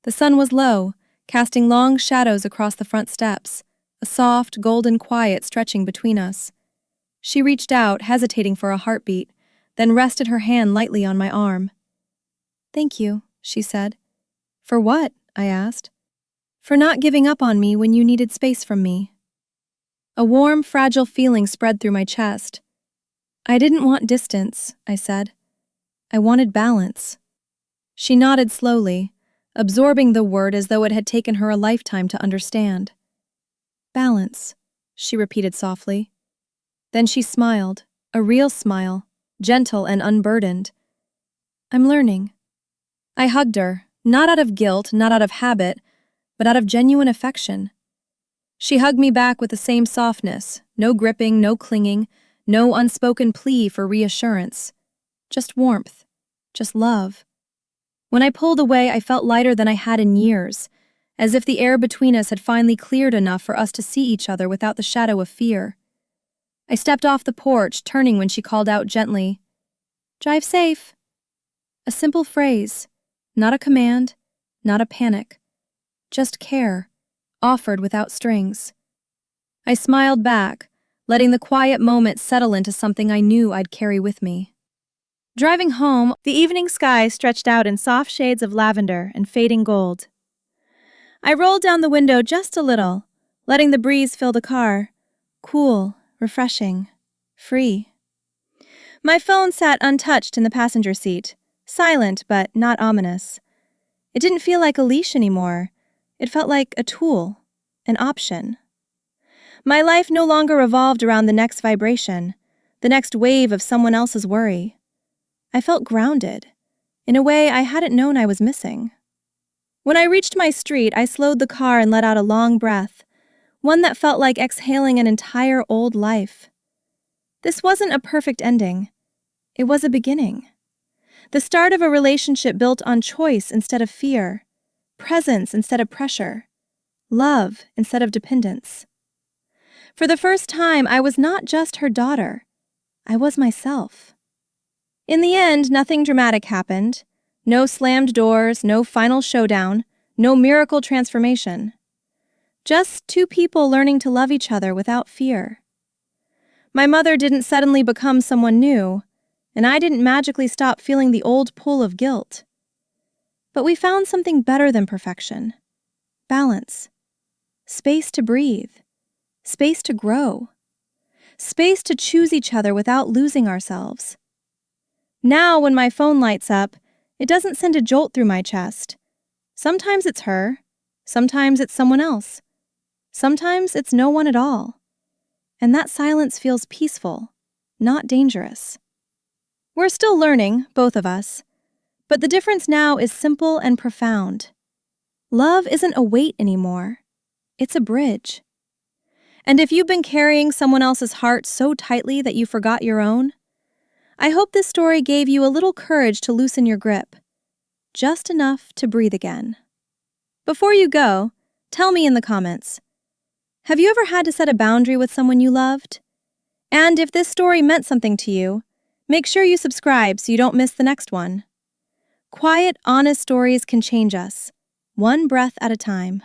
Speaker 1: The sun was low, casting long shadows across the front steps, a soft, golden quiet stretching between us. She reached out, hesitating for a heartbeat, then rested her hand lightly on my arm. "Thank you," she said. "For what?" I asked. "For not giving up on me when you needed space from me." A warm, fragile feeling spread through my chest. "I didn't want distance," I said. "I wanted balance." She nodded slowly, absorbing the word as though it had taken her a lifetime to understand. "Balance," she repeated softly. Then she smiled, a real smile, gentle and unburdened. "I'm learning." I hugged her, not out of guilt, not out of habit, but out of genuine affection. She hugged me back with the same softness, no gripping, no clinging, no unspoken plea for reassurance. Just warmth, just love. When I pulled away, I felt lighter than I had in years, as if the air between us had finally cleared enough for us to see each other without the shadow of fear. I stepped off the porch, turning when she called out gently, "Drive safe." A simple phrase, not a command, not a panic, just care, offered without strings. I smiled back, letting the quiet moment settle into something I knew I'd carry with me. Driving home, the evening sky stretched out in soft shades of lavender and fading gold. I rolled down the window just a little, letting the breeze fill the car. Cool, refreshing, free. My phone sat untouched in the passenger seat, silent but not ominous. It didn't feel like a leash anymore. It felt like a tool, an option. My life no longer revolved around the next vibration, the next wave of someone else's worry. I felt grounded, in a way I hadn't known I was missing. When I reached my street, I slowed the car and let out a long breath, one that felt like exhaling an entire old life. This wasn't a perfect ending. It was a beginning. The start of a relationship built on choice instead of fear, presence instead of pressure, love instead of dependence. For the first time, I was not just her daughter. I was myself. In the end, nothing dramatic happened. No slammed doors, no final showdown, no miracle transformation. Just two people learning to love each other without fear. My mother didn't suddenly become someone new. and I didn't magically stop feeling the old pull of guilt. But we found something better than perfection: balance, space to breathe, space to grow, space to choose each other without losing ourselves. Now, when my phone lights up, it doesn't send a jolt through my chest. Sometimes it's her, sometimes it's someone else, sometimes it's no one at all. And that silence feels peaceful, not dangerous. We're still learning, both of us, but the difference now is simple and profound. Love isn't a weight anymore. It's a bridge. And if you've been carrying someone else's heart so tightly that you forgot your own, I hope this story gave you a little courage to loosen your grip, just enough to breathe again. Before you go, tell me in the comments, have you ever had to set a boundary with someone you loved? And if this story meant something to you, make sure you subscribe so you don't miss the next one. Quiet, honest stories can change us, one breath at a time.